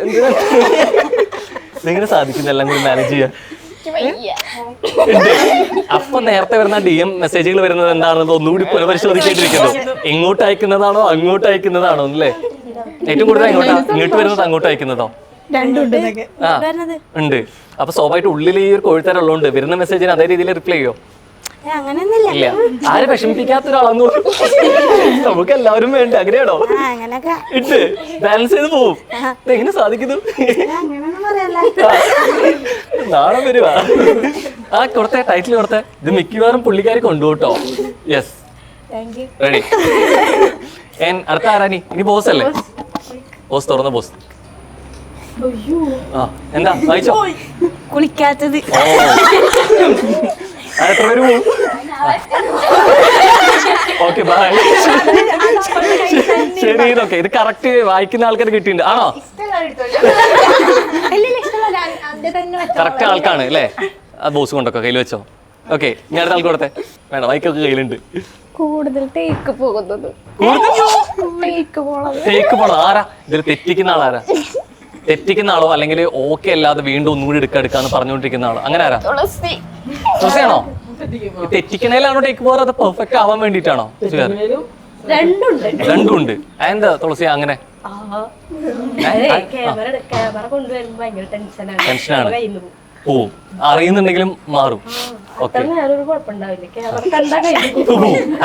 എങ്ങനെ സാധിക്കും എല്ലാം കൂടി മാനേജ് ചെയ്യാൻ? അപ്പൊ നേരത്തെ വരുന്ന DM മെസ്സേജുകൾ വരുന്നത് എന്താണെന്ന് ഒന്നുകൂടി പുനഃപരിശോധിക്കേണ്ടിയിരിക്കുന്നു. ഇങ്ങോട്ട് അയക്കുന്നതാണോ അങ്ങോട്ട് അയക്കുന്നതാണോ അല്ലേ? ഏറ്റവും കൂടുതൽ ഇങ്ങോട്ട് വരുന്നത് അങ്ങോട്ട് അയക്കുന്നതോ? ഉണ്ട്. അപ്പൊ സ്വാഭാവികമായിട്ട് ഉള്ളിൽ ഈ ഒരു കോഴിത്തരം ഉള്ളതുകൊണ്ട് വരുന്ന മെസ്സേജിന് അതേ രീതിയിൽ റിപ്ലൈ ചെയ്യോ? ഇല്ല. ആരെ വിഷമിപ്പിക്കാത്ത ഒരാളെന്ന് നമുക്ക് എല്ലാവരും വേണ്ട. അങ്ങനെയാണോ? ഇട്ട് ബാലൻസ് ചെയ്ത് പോവും. എങ്ങനെ സാധിക്കുന്നു? നാളെ വരുവാ. ആ കൊടുത്തേ, ടൈറ്റിൽ കൊടുത്തേ. ഇത് മിക്കവാറും പുള്ളിക്കാരി കൊണ്ടുപോട്ടോ. Yes, ready. അടുത്ത ആരാനി? ഇനി ബോസ് അല്ലേ? ബോസ് തുറന്ന ബോസ്. ആ എന്താ വായിച്ചോ? കുളിക്കാത്തത്. എത്ര പേര് പോവും? Okay bye. ശരി, ഇതൊക്കെ ഇത് കറക്റ്റ് വായിക്കുന്ന ആൾക്കാർ കിട്ടിയിട്ടുണ്ട് ആണോ? കറക്റ്റ് ആൾക്കാണ് അല്ലേ? ആ ബോസ് കൊണ്ടൊക്കെ കയ്യിൽ വെച്ചോ. ഓക്കെ, ഞാൻ അടുത്ത ആൾക്ക് കൊടുത്തേ. വേണ്ട, വായിക്കൊക്കെ കയ്യിലുണ്ട്. കൂടുതൽ ടേക്ക് പോകുന്നത് ടേക്ക് പോണോ? ആരാ ഇതിൽ തെറ്റിക്കുന്ന ആളാരാ? തെറ്റിക്കുന്ന ആളോ അല്ലെങ്കിൽ ഓക്കെ അല്ലാതെ വീണ്ടും ഒന്നുകൂടി എടുക്കാന്ന് പറഞ്ഞുകൊണ്ടിരിക്കുന്ന ആളോ? അങ്ങനെ ആരാ? തുളസിയാണോ? തെറ്റിക്കണേലാണോ ടേക്ക് പോകാറ്? അത് പെർഫെക്റ്റ് ആവാൻ വേണ്ടിട്ടാണോ? രണ്ടും ഉണ്ട്. അതെന്താ തുളസി അങ്ങനെ? ടെൻഷനാണ്. പോവും. അറിയുന്നുണ്ടെങ്കിലും മാറും. ഓക്കെ.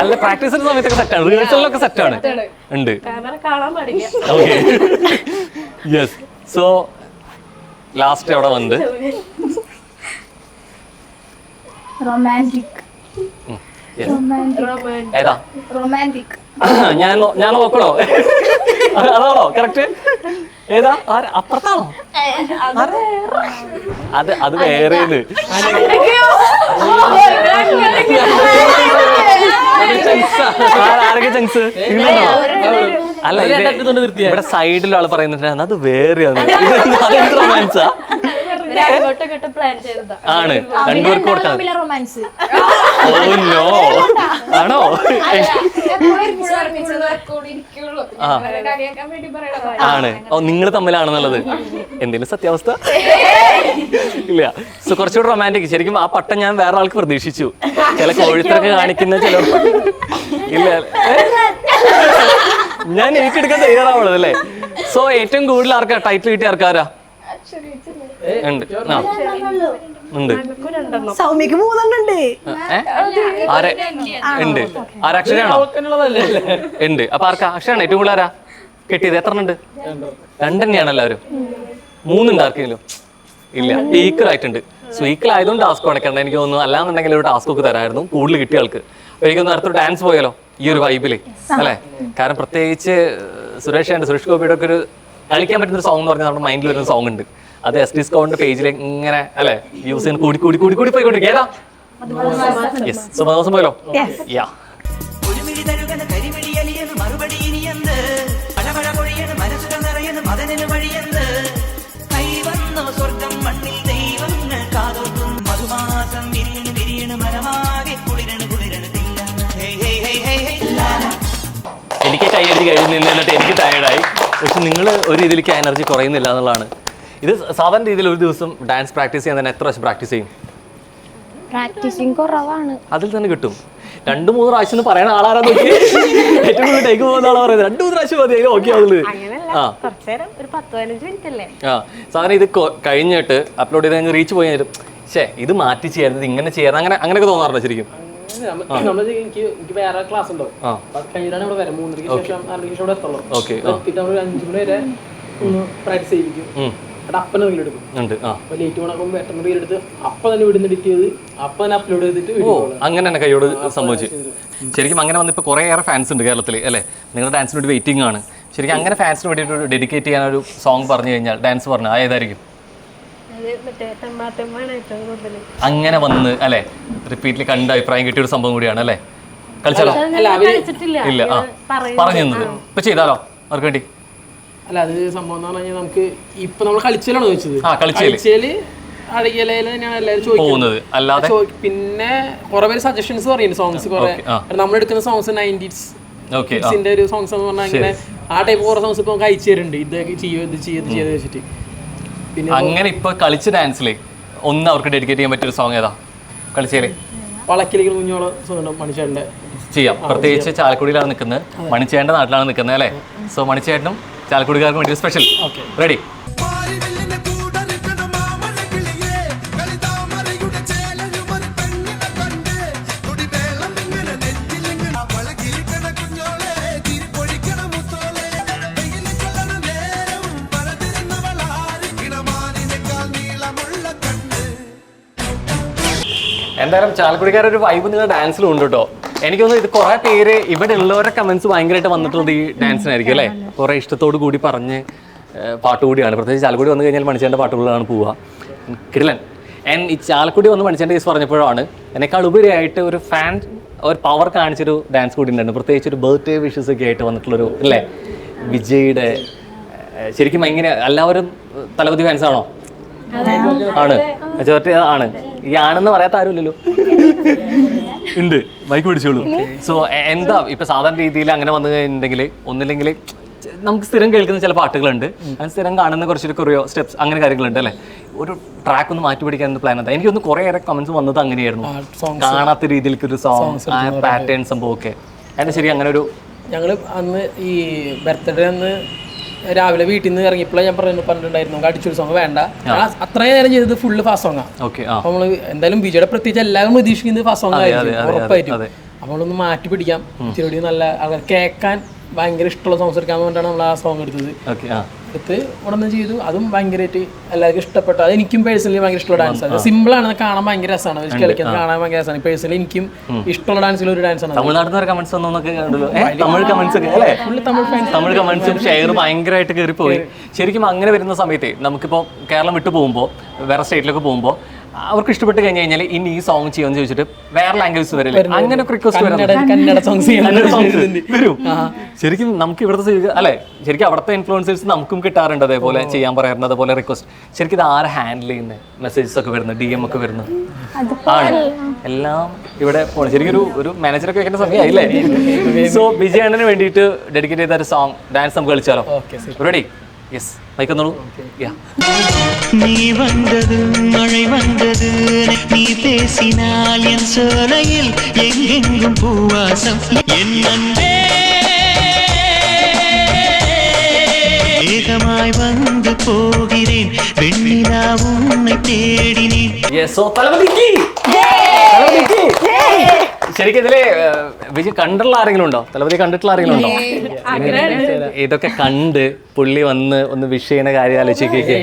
അല്ല, പ്രാക്ടീസിന്റെ സമയത്തൊക്കെ സെറ്റാണ്, റിഹേഴ്സലിലൊക്കെ സെറ്റാണ്. ഉണ്ട്. ഓക്കെ. യെസ്. സോ ലാസ്റ്റ് എവിടെ വന്നത്? ഏതാ? ഞാൻ നോക്കണോ? അതാണോ കറക്റ്റ്? ഏതാ? അപ്പുറത്താണോ? അത് വേറെ. ആരൊക്കെ ചങ്സ്? അല്ല, ഇവിടെ സൈഡിലുള്ള ആള് പറയുന്നുണ്ട് അത് വേറെയാണ്. അതെന്ത് റൊമാൻസാ ആണ്? രണ്ടുപേർക്ക് കൊടുക്കാം. ഓ നോ, ആണോ? ആണ്. ഓ, നിങ്ങൾ തമ്മിലാണെന്നുള്ളത് എന്തെങ്കിലും സത്യാവസ്ഥ ഇല്ല. സോ കുറച്ചുകൂടെ റൊമാൻറ്റിക്. ശരിക്കും ആ പട്ടം ഞാൻ വേറെ ആൾക്ക് പ്രതീക്ഷിച്ചു. ചില കോഴിത്തരൊക്കെ കാണിക്കുന്ന ചില ഇല്ല, ഞാൻ ഏറ്റെടുക്കാൻ തയ്യാറാവുള്ളത് അല്ലേ? സോ ഏറ്റവും കൂടുതൽ ആർക്കാ ടൈറ്റിൽ കിട്ടിയ ആർക്കാരാ? ഉണ്ട്. സൗമ്യക്ക് 3 ഉണ്ട്. ആരെ ഉണ്ട്? ആരക്ഷരാണോ? ഉണ്ട്. അപ്പൊ ആർക്കാ അക്ഷരാണ് ഏറ്റവും കൂടുതൽ? ആരാ കിട്ടിയത്? എത്ര ഉണ്ട്? 2 തന്നെയാണ് എല്ലാവരും. 3 ഉണ്ട് ആർക്കെങ്കിലും? ഇല്ല. ഈക്വൽ ആയിട്ടുണ്ട്. സോ ഈക്വൽ ആയതുകൊണ്ട് ടാസ്ക് അടക്കണ്ട എനിക്ക് തോന്നുന്നു. അല്ലാന്നുണ്ടെങ്കിൽ ഒരു ടാസ്ക് ഒക്കെ തരായിരുന്നു കൂടുതൽ കിട്ടിയ ആൾക്ക്. അപ്പൊ എനിക്കൊന്ന് അടുത്തൊരു ഡാൻസ് പോയാലോ ഈ ഒരു വൈബില് അല്ലേ? കാരണം പ്രത്യേകിച്ച് സുരേഷ് ഗോപിയുടെ ഒക്കെ ഒരു കളിക്കാൻ പറ്റുന്ന ഒരു സോങ് എന്ന് പറഞ്ഞാൽ നമ്മുടെ മൈൻഡിൽ വരുന്ന സോങ് ഉണ്ട്. അത് SD സ്കൗണ്ടിന്റെ പേജിൽ ഇങ്ങനെ അല്ലെ യൂസ് ചെയ്യുന്ന കൂടി പോയിക്കൊണ്ടിരിക്കുക. ഏതാ? യെസ്. സോ ദിവസം പോയല്ലോ. യാ. എനിക്ക് കൈയടി കഴിഞ്ഞ് നിന്നിട്ട് എനിക്ക് ടയർഡായി. പക്ഷെ നിങ്ങൾ ഒരു രീതിയിലേക്ക് എനർജി കുറയുന്നില്ല എന്നുള്ളതാണ്. ഇത് സാധാരണ രീതിയിൽ ഒരു ദിവസം ഡാൻസ് പ്രാക്ടീസ് ചെയ്യാൻ തന്നെ എത്ര പ്രാവശ്യം പ്രാക്ടീസ് ചെയ്യും? പ്രാക്ടീസിങ് കുറവാണ്. അതിൽ തന്നെ കിട്ടും. 2-3 പ്രാവശ്യം പറയുന്ന ആളാരാ നോക്കി ഏറ്റവും കൂടുതൽ ടേക്ക് പോകുന്ന ആളാ പറയുന്നത് 2-3 പ്രാവശ്യം മതി ഓക്കെ ആവുന്നത്. സാധാരണ ഇത് കഴിഞ്ഞിട്ട് അപ്ലോഡ് ചെയ്ത് റീച്ച് പോയി ഇത് മാറ്റി ചെയ്യരുത് ഇങ്ങനെ ചെയ്യാറ് അങ്ങനെയൊക്കെ തോന്നാറുണ്ടോ ശരിക്കും? എനിക്ക് വേറെ ക്ലാസ് ഉണ്ടോ കഴിഞ്ഞിട്ടാണ് ഇവിടെ വരാം 3:30 ശേഷം 6:30 ഇവിടെ എത്തുള്ളൂ. എത്തിയിട്ട് നമ്മൾ 5 മണി വരെ ഒന്ന് പ്രാക്ടീസ് ചെയ്യിപ്പിക്കും. അപ്പനെ റീലെടുക്കും. ലേറ്റ് പോകണം പെട്ടെന്ന് റീലെടുത്ത് അപ്പം തന്നെ വീടിന്ന് എഡിറ്റ് ചെയ്ത് അപ്പം തന്നെ അപ്ലോഡ് ചെയ്തിട്ട് അങ്ങനെ തന്നെ കൈയോട് സംഭവിച്ചു. ശരിക്കും അങ്ങനെ വന്നിപ്പോൾ കുറേയേറെ ഫാൻസ് ഉണ്ട് കേരളത്തിൽ അല്ലേ? നിങ്ങളുടെ ഡാൻസിന് വേണ്ടി വെയിറ്റിംഗ് ആണ്. ശരിക്കും അങ്ങനെ ഫാൻസിന് വേണ്ടിയിട്ട് ഡെഡിക്കേറ്റ് ചെയ്യാൻ ഒരു സോങ് പറഞ്ഞു കഴിഞ്ഞാൽ ഡാൻസ് പറഞ്ഞു ഏതായിരിക്കും? അങ്ങനെ വന്ന് അല്ലേ റിപ്പീറ്റിൽ കണ്ട അഭിപ്രായം കിട്ടിയ ഒരു സംഭവം കൂടിയാണ് അല്ലേ? കളിച്ചാലോ? ഇല്ല പറഞ്ഞു തന്നത് ഇപ്പൊ ചെയ്താലോ അവർക്ക് വേണ്ടി? അല്ല അത് സംഭവം എന്ന് പറഞ്ഞാൽ നമുക്ക് ഇപ്പൊ നമ്മൾ കളിച്ചാലാണോ ചോദിച്ചത്? കളിച്ചാല് അഴകിയലയിൽ തന്നെയാണ് എല്ലാവരും ചോദിക്കുന്നത്. അല്ലാതെ പിന്നെ കുറെ പേര് സജഷൻസ് പറയുന്നുണ്ട് സോങ്സ്. കുറെ നമ്മൾ എടുക്കുന്ന സോങ്സ് 90s ഒരു സോങ്സ് എന്ന് പറഞ്ഞാൽ ഇങ്ങനെ ആ ടൈപ്പ് കുറെ സോങ്സ് ഇപ്പൊ നമുക്ക് അയച്ചു തരുന്നുണ്ട്. ഇതൊക്കെ ചെയ്ത് വെച്ചിട്ട് പിന്നെ അങ്ങനെ ഇപ്പൊ കളിച്ച ഡാൻസില് ഒന്ന് അവർക്ക് ഡെഡിക്കേറ്റ് ചെയ്യാൻ പറ്റിയ ഒരു സോങ് ഏതാ കളിച്ചേല്? വളക്കിലേക്ക് കുഞ്ഞോളം മണിച്ചേട്ടന്റെ ചെയ്യാം. പ്രത്യേകിച്ച് ചാലക്കുടിയിലാണ് നിൽക്കുന്നത്, മണിച്ചേട്ടന്റെ നാട്ടിലാണ് നിൽക്കുന്നത് അല്ലേ? സോ മണിച്ചേട്ടനും ചാലക്കുടിക്കാർക്ക് വേണ്ടി സ്പെഷ്യൽ റെഡി. എന്തായാലും ചാലക്കുടിക്കാരൊരു വൈബ് നിങ്ങൾ ഡാൻസിലും ഉണ്ട് കേട്ടോ. എനിക്ക് തോന്നുന്നു ഇത് കുറെ പേര് ഇവിടെ ഉള്ളവരുടെ കമന്റ്സ് ഭയങ്കരമായിട്ട് വന്നിട്ടുള്ളത് ഈ ഡാൻസിനായിരിക്കും അല്ലേ? കുറെ ഇഷ്ടത്തോടു കൂടി പറഞ്ഞ് പാട്ടുകൂടിയാണ്. പ്രത്യേകിച്ച് ചാലക്കുടി വന്നു കഴിഞ്ഞാൽ മണിച്ചേൻ്റെ പാട്ടുകളാണ് പോവുക. കിടിലൻ. ഈ ചാലക്കുടി വന്ന് മണിച്ചേൻ്റെ കേസ് പറഞ്ഞപ്പോഴാണ് എന്നെക്കാൾ ഉപരിയായിട്ട് ഒരു ഫാൻ ഒരു പവർ കാണിച്ചൊരു ഡാൻസ് കൂടി ഉണ്ടായിരുന്നു. പ്രത്യേകിച്ച് ഒരു ബർത്ത്ഡേ വിഷസ് ഒക്കെ ആയിട്ട് വന്നിട്ടുള്ളൊരു അല്ലേ വിജയുടെ. ശരിക്കും ഭയങ്കര എല്ലാവരും തലപതി ഫാൻസ് ആണോ? ആണ് മെജോറിറ്റി ആണ്. ഈ ആണെന്ന് പറയാത്ത ആരുമില്ലല്ലോ ഉണ്ട്. മൈക്ക് പിടിച്ചോളൂ. സോ എന്താ ഇപ്പൊ സാധാരണ രീതിയിൽ അങ്ങനെ വന്നു കഴിഞ്ഞിട്ടുണ്ടെങ്കിൽ ഒന്നില്ലെങ്കിൽ നമുക്ക് സ്ഥിരം കേൾക്കുന്ന ചില പാട്ടുകളുണ്ട്, അത് സ്ഥിരം കാണുന്ന കുറച്ചൊരു കൊറിയോ സ്റ്റെപ്സ് അങ്ങനെ കാര്യങ്ങളുണ്ട് അല്ലേ? ഒരു ട്രാക്ക് ഒന്ന് മാറ്റി പിടിക്കാൻ പ്ലാൻ എന്താ? എനിക്കൊന്ന് കുറേയേറെ കമന്റ്സ് വന്നത് അങ്ങനെയായിരുന്നു. കാണാത്ത രീതിയിലേക്ക് ഒരു സോങ് പാറ്റേൺ സംഭവമൊക്കെ അതിന്റെ ശരി അങ്ങനെ ഒരു ഞങ്ങൾ അന്ന് ഈ ബർത്ത്ഡേ അന്ന് രാവിലെ വീട്ടിൽ നിന്ന് ഇറങ്ങിയപ്പോഴാണ് ഞാൻ പറഞ്ഞിട്ടുണ്ടായിരുന്നു നമുക്ക് അടിച്ചൊരു സോങ് വേണ്ട. അത്രയും നേരം ചെയ്തത് ഫുള്ള് ഫാസ്റ്റ് സോങ്ങാണ്. അപ്പൊ നമ്മള് എന്തായാലും വിജയുടെ പ്രത്യേകിച്ച് എല്ലാവരും പ്രതീക്ഷിക്കുന്നത് ഫാസ്റ്റ് സോങ് ആയിരിക്കും ഉറപ്പായിട്ടും. അപ്പൊ നമ്മളൊന്ന് മാറ്റി പിടിക്കാം, ഇച്ചിരി നല്ല ആൾക്കാർ കേൾക്കാൻ ഭയങ്കര ഇഷ്ടമുള്ള സോങ്സ് എടുക്കാൻ വേണ്ടിയിട്ടാണ് നമ്മൾ ആ സോങ് എടുത്തത്. എടുത്ത് ഉടനെ ചെയ്തു. അതും ഭയങ്കരമായിട്ട് എല്ലാവർക്കും ഇഷ്ടപ്പെട്ടു. അത് എനിക്കും പേഴ്സണലി ഭയങ്കര ഇഷ്ടമുള്ള ഡാൻസാണ്. സിമ്പിൾ ആണ്, കാണാൻ ഭയങ്കര രസമാണ്, കളിക്കുന്നത് കാണാൻ ഭയങ്കര രസമാണ്. പേഴ്സണലി എനിക്കും ഇഷ്ടമുള്ള ഡാൻസിൽ ഒരു ഡാൻസാണ്. തമിഴ്നാട്ടിൽ കമന്റ്സ് തമിഴ് കമന്റ്സും ഷെയർ ഭയങ്കരമായിട്ട് കയറിപ്പോയി. ശരിക്കും അങ്ങനെ വരുന്ന സമയത്ത് നമുക്കിപ്പോൾ കേരളം വിട്ടു പോകുമ്പോൾ വേറെ സ്റ്റേറ്റിലൊക്കെ പോകുമ്പോൾ അവർക്ക് ഇഷ്ടപ്പെട്ട് കഴിഞ്ഞ് കഴിഞ്ഞാൽ ഇനി ഈ സോങ് ചെയ്യുമെന്ന് ചോദിച്ചിട്ട് വേറെ ലാംഗ്വേജ് വരില്ല, അങ്ങനെ റിക്വസ്റ്റ് വരും. ശരിക്കും നമുക്ക് ഇവിടുത്തെ അല്ലെ ശരിക്കും അവിടുത്തെ ഇൻഫ്ലുവൻസേഴ്സ് നമുക്കും കിട്ടാറുണ്ട് അതേപോലെ ചെയ്യാൻ പറയാറുണ്ട്, അതേപോലെ റിക്വസ്റ്റ്. ശരിക്കും ഇത് ആരെ ഹാൻഡിൽ ചെയ്യുന്നത്? മെസ്സേജസ് ഒക്കെ വരുന്നത്, DM ഒക്കെ വരുന്നത് ആണ് എല്ലാം ഇവിടെ പോകണം. ശരിക്കും ഒരു മാനേജറൊക്കെ വെക്കേണ്ട സമയമായില്ലേ? സോ വിജയണ്ണന് വേണ്ടിയിട്ട് ഡെഡിക്കേറ്റ് ചെയ്ത ഒരു സോങ് ഡാൻസ് നമുക്ക് കളിച്ചാലോ? റെഡി? യെസ്, മൈക്കൊന്നോളൂ. நீ வந்தது மழை வந்தது நீ பேசினால் என் சோலையில் எங்கெங்கும் பூவாசம் என் அன்பே வேகமாய் வந்து போகிறேன் வெண்ணிலா உன்னை தேடினேன். ശരിക്കും ഇതില് വിജയ് കണ്ടുള്ള ആരെങ്കിലും ഉണ്ടോ? തലപതി കണ്ടിട്ടുള്ള ആരെങ്കിലും ഉണ്ടോ? ഇതൊക്കെ കണ്ട് പുള്ളി വന്ന് ഒന്ന് വിഷ് ചെയ്യുന്ന കാര്യം ആലോചിക്കേ.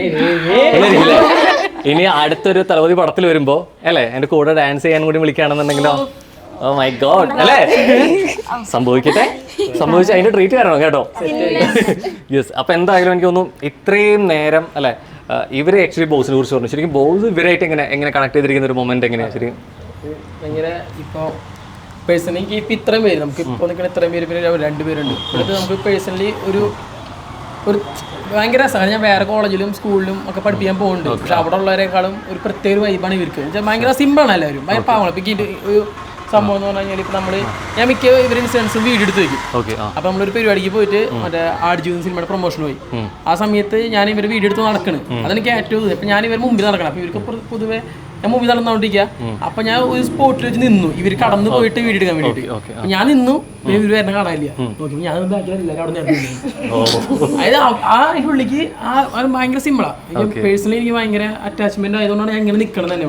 ഇനി അടുത്തൊരു തലപതി പടത്തിൽ വരുമ്പോ അല്ലേ എന്റെ കൂടെ ഡാൻസ് ചെയ്യാൻ കൂടി വിളിക്കുകയാണെന്നുണ്ടെങ്കിലോ? ഓ മൈ ഗോഡ് അല്ലേ? സംഭവിക്കട്ടെ. സംഭവിച്ച അതിന്റെ ട്രീറ്റ് തരണം കേട്ടോ. യെസ്. അപ്പൊ എന്തായാലും എനിക്ക് തോന്നുന്നു ഇത്രയും നേരം അല്ലെ ഇവരെ ആക്ച്വലി ബോസിനെ കുറിച്ച് പറഞ്ഞു. ശരിക്കും ബോസ് ഇവരായിട്ട് എങ്ങനെ കണക്ട് ചെയ്തിരിക്കുന്ന ഒരു മൊമെന്റ് എങ്ങനെയാണ് ശരിക്കും? ഭയങ്കര ഇപ്പോൾ പേഴ്സണലി എനിക്ക് ഇപ്പം ഇത്രയും പേര് നമുക്ക് ഇപ്പോൾ നിൽക്കുന്ന ഇത്രയും പേര് പിന്നെ 2 പേരുണ്ട്. ഇവിടുത്തെ നമുക്ക് പേഴ്സണലി ഒരു ഭയങ്കര രസമാണ്. ഞാൻ വേറെ കോളേജിലും സ്കൂളിലും ഒക്കെ പഠിപ്പിക്കാൻ പോകുന്നുണ്ട്. പക്ഷെ അവിടെ ഉള്ളവരെക്കാളും ഒരു പ്രത്യേക വൈബാണ് ഇവർക്ക്. ഭയങ്കര സിമ്പിളാണ് എല്ലാവരും, ഭയങ്കര പാവമാണ്. ഇപ്പം ഒരു സംഭവം എന്ന് പറഞ്ഞു കഴിഞ്ഞാൽ ഇപ്പം നമ്മൾ ഞാൻ മിക്ക ഇവർ ഇൻസിഡൻസും വീഡിയോ എടുത്ത് വയ്ക്കും. അപ്പം നമ്മളൊരു പരിപാടിക്ക് പോയിട്ട് മറ്റേ ആടുജീവിതം സിനിമയുടെ പ്രൊമോഷൻ പോയി. ആ സമയത്ത് ഞാൻ ഇവർ വീഡിയോ എടുത്ത് നടക്കണം. അതെനിക്ക് ഏറ്റവും ഇപ്പം ഞാൻ ഇവർ മുമ്പിൽ നടക്കണം. അപ്പം ഇവർക്ക് പൊതുവെ ഞാൻ മൂവി നടന്നുകൊണ്ടിരിക്കുക. അപ്പൊ ഞാൻ ഒരു സ്പോട്ടിൽ വെച്ച് നിന്നു, ഇവര് കടന്നു പോയിട്ട് വീഡിയോ എടുക്കാൻ വേണ്ടിട്ട്. ഞാൻ നിന്നു, ഇവര് വരുന്ന കാണാനില്ല. നോക്കി ഞാൻ അതായത് അതിന്റെ ഉള്ളിക്ക് ഭയങ്കര സിമ്പിളാ. പേഴ്സണലി എനിക്ക് ഭയങ്കര അറ്റാച്ച്മെന്റ് ആയതുകൊണ്ടാണ് ഞാൻ ഇങ്ങനെ നിൽക്കണം തന്നെ.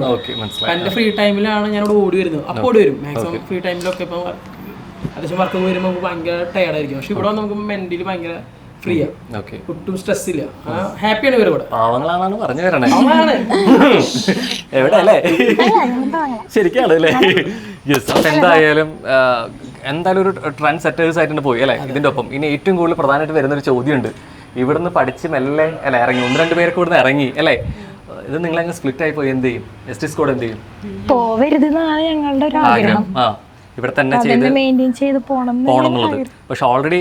എന്റെ ഫ്രീ ടൈമിലാണ് ഞാൻ ഇവിടെ ഓടി വരുന്നത്. അപ്പോൾ ഓടി വരും മാക്സിമം ഫ്രീ ടൈമിലൊക്കെ. ഇപ്പൊ അത്യാവശ്യം വർക്ക് വരുമ്പോൾ നമുക്ക് ഭയങ്കര ടയർഡായിരിക്കും. പക്ഷെ ഇവിടെ നമുക്ക് മെന്റലി ഭയങ്കര ഫ്രീയാ, ഒട്ടും സ്ട്രെസ് ഇല്ല, ഹാപ്പിയാണ് ഇവരെ കൂടെ. പാവങ്ങളാണെന്നാണ് പറഞ്ഞു തരണേ. എവിടെ അല്ലേ, ശരിക്കാണ് അല്ലേ. യെസ്. അപ്പൊ എന്തായാലും ഒരു ട്രെൻഡ് സെറ്റേഴ്സ് ആയിട്ട് പോയി അല്ലേ ഇതിന്റെ ഒപ്പം. ഇനി ഏറ്റവും കൂടുതൽ പ്രധാനമായിട്ട് വരുന്നൊരു ചോദ്യമുണ്ട്. ഇവിടുന്ന് പഠിച്ച് മെല്ലെ അല്ലെ ഇറങ്ങി, 1-2 പേരൊക്കെ ഇവിടുന്ന് ഇറങ്ങി അല്ലേ. ഇത് നിങ്ങളങ്ങ് സ്പ്ലിറ്റ് ആയി പോയി എന്ത് ചെയ്യും? എസ് ടി സ്കോഡ് എന്ത് ചെയ്യും? പോവരുതെന്നാണ് ഞങ്ങളുടെ ഒരു ആഗ്രഹം. ഇവിടെ തന്നെ ചെയ്ത് പോകണം എന്നുള്ളത്. പക്ഷെ ഓൾറെഡി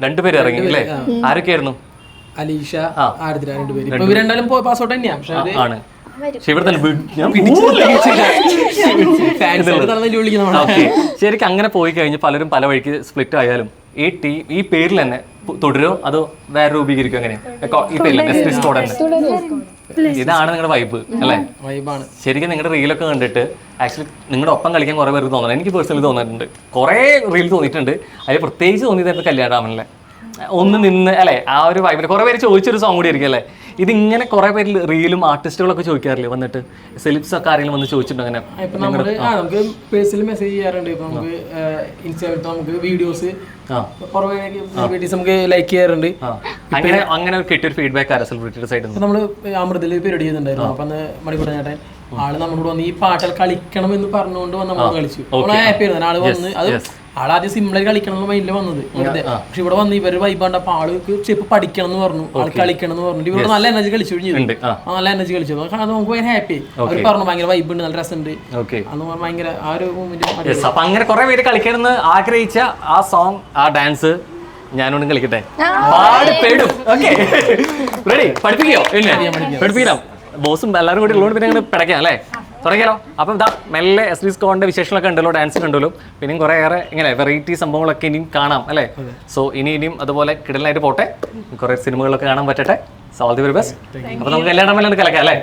2 പേര് ഇറങ്ങി അല്ലേ. ആരൊക്കെയായിരുന്നു? അലീഷ, ആർദ്ര, 2 പേര്. ഇപ്പൊ ഇവർ രണ്ടാലും പാസ് ഔട്ട് തന്നെയാണ്. ആണ്. പക്ഷെ ഇവിടെ തന്നെ ശരിക്കും അങ്ങനെ പോയി കഴിഞ്ഞ് പലരും പല വഴിക്ക് സ്പ്ലിറ്റ് ആയാലും ഈ പേരിൽ തന്നെ തുടരോ അതോ വേറെ രൂപീകരിക്കും? അങ്ങനെ ഈ പേരിൽ ഇതാണ് നിങ്ങളുടെ വൈബ് അല്ലേ? വൈബാണ്. ശരിക്കും നിങ്ങളുടെ റീലൊക്കെ കണ്ടിട്ട് ആക്ച്വലി നിങ്ങളുടെ ഒപ്പം കളിക്കാൻ കുറേ പേർക്ക് തോന്നുന്നത് എനിക്ക് പേഴ്സണലി തോന്നിയിട്ടുണ്ട്. കുറേ റീൽ തോന്നിയിട്ടുണ്ട്. അതിൽ പ്രത്യേകിച്ച് തോന്നിയതായിരുന്നു കല്യാണരാമനല്ലേ, ഒന്ന് നിന്ന് അല്ലേ ആ ഒരു വൈബിൽ. കുറേ പേര് ചോദിച്ചൊരു സോങ് കൂടി ആയിരിക്കും അല്ലേ. ഇതിങ്ങനെ കുറേ പേര് റീലും ആർട്ടിസ്റ്റുകളൊക്കെ ചോദിക്കാറില്ലേ വന്നിട്ട്? സെലിബ്സ് ഒക്കെ ആരെങ്കിലും വന്ന് ചോദിച്ചിട്ടുണ്ടോ അങ്ങനെ? നമുക്ക് പേഴ്സണലി മെസ്സേജ് ചെയ്യാറുണ്ട്. ഇപ്പൊ നമുക്ക് ഇൻസ്റ്റാഗ്രാമിൽ നമുക്ക് വീഡിയോസ് നമുക്ക് ലൈക്ക് ചെയ്യാറുണ്ട്. അങ്ങനെ കിട്ടിയൊരു ഫീഡ്ബാക്ക് ആരാ സെലിബ്രിറ്റിയുടെ സൈഡിൽ നിന്ന്? നമ്മള് അമൃതയിൽ പരിപാടി ചെയ്യുന്നുണ്ടായിരുന്നു. അപ്പൊ അന്ന് മണിക്കൂട്ടൻ ചേട്ടൻ ആള് നമ്മളോട് വന്ന് ഈ പാട്ടുകൾ കളിക്കണം എന്ന് പറഞ്ഞുകൊണ്ട് വന്ന് നമ്മൾ കളിച്ചു. ഹാപ്പി ആയിരുന്നു ആള് വന്ന്. അത് ആളാദ്യം സിമ്പിളായി കളിക്കണം എന്ന മൈൻഡിൽ വന്നത്. പക്ഷെ ഇവിടെ വന്ന് ഇവര് വൈബ് കണ്ടപ്പോ ആൾക്ക് ചിലപ്പോൾ പഠിക്കണം എന്ന് പറഞ്ഞു, ആൾ കളിക്കണം എന്ന് പറഞ്ഞു. ഇവരോട് നല്ല എനർജി കളിച്ചു കഴിഞ്ഞു. നല്ല എനർജി കളിച്ചു. അത് നമുക്ക് ഭയങ്കര ഹാപ്പി. അവർ പറഞ്ഞു ഭയങ്കര വൈബ് ഉണ്ട്, നല്ല രസമുണ്ട് അന്ന് ഭയങ്കര ആ ഒരു മൂവ്മെന്റ്. അപ്പൊ അങ്ങനെ കുറെ പേര് കളിക്കണമെന്ന് ആഗ്രഹിച്ച ആ സോങ്, ആ ഡാൻസ് ഞാനോടും കളിക്കട്ടെ. പാടിപ്പെടും. Okay, ready? പഠിപ്പിക്കോ? പഠിപ്പിക്കാം. ബോസും എല്ലാവരും കൂടി ഉള്ളതുകൊണ്ട് പിന്നെ അങ്ങനെ പിടയ്ക്കാം അല്ലേ. തുടങ്ങിയാലോ? അപ്പം ഇതാ മെല്ലെ എസ് ടി സ്കോഡിന്റെ വിശേഷങ്ങളൊക്കെ ഉണ്ടല്ലോ, ഡാൻസ് കണ്ടല്ലോ. പിന്നെ കുറേ ഏറെ ഇങ്ങനെ വെറൈറ്റി സംഭവങ്ങളൊക്കെ ഇനിയും കാണാം അല്ലേ. സോ ഇനിയും അതുപോലെ കിടലായിട്ട് പോട്ടെ, കുറേ സിനിമകളൊക്കെ കാണാൻ പറ്റട്ടെ. So all the very best. അപ്പൊ നമുക്ക് എല്ലാവരും മെല്ലെ കളിക്കാം അല്ലേ.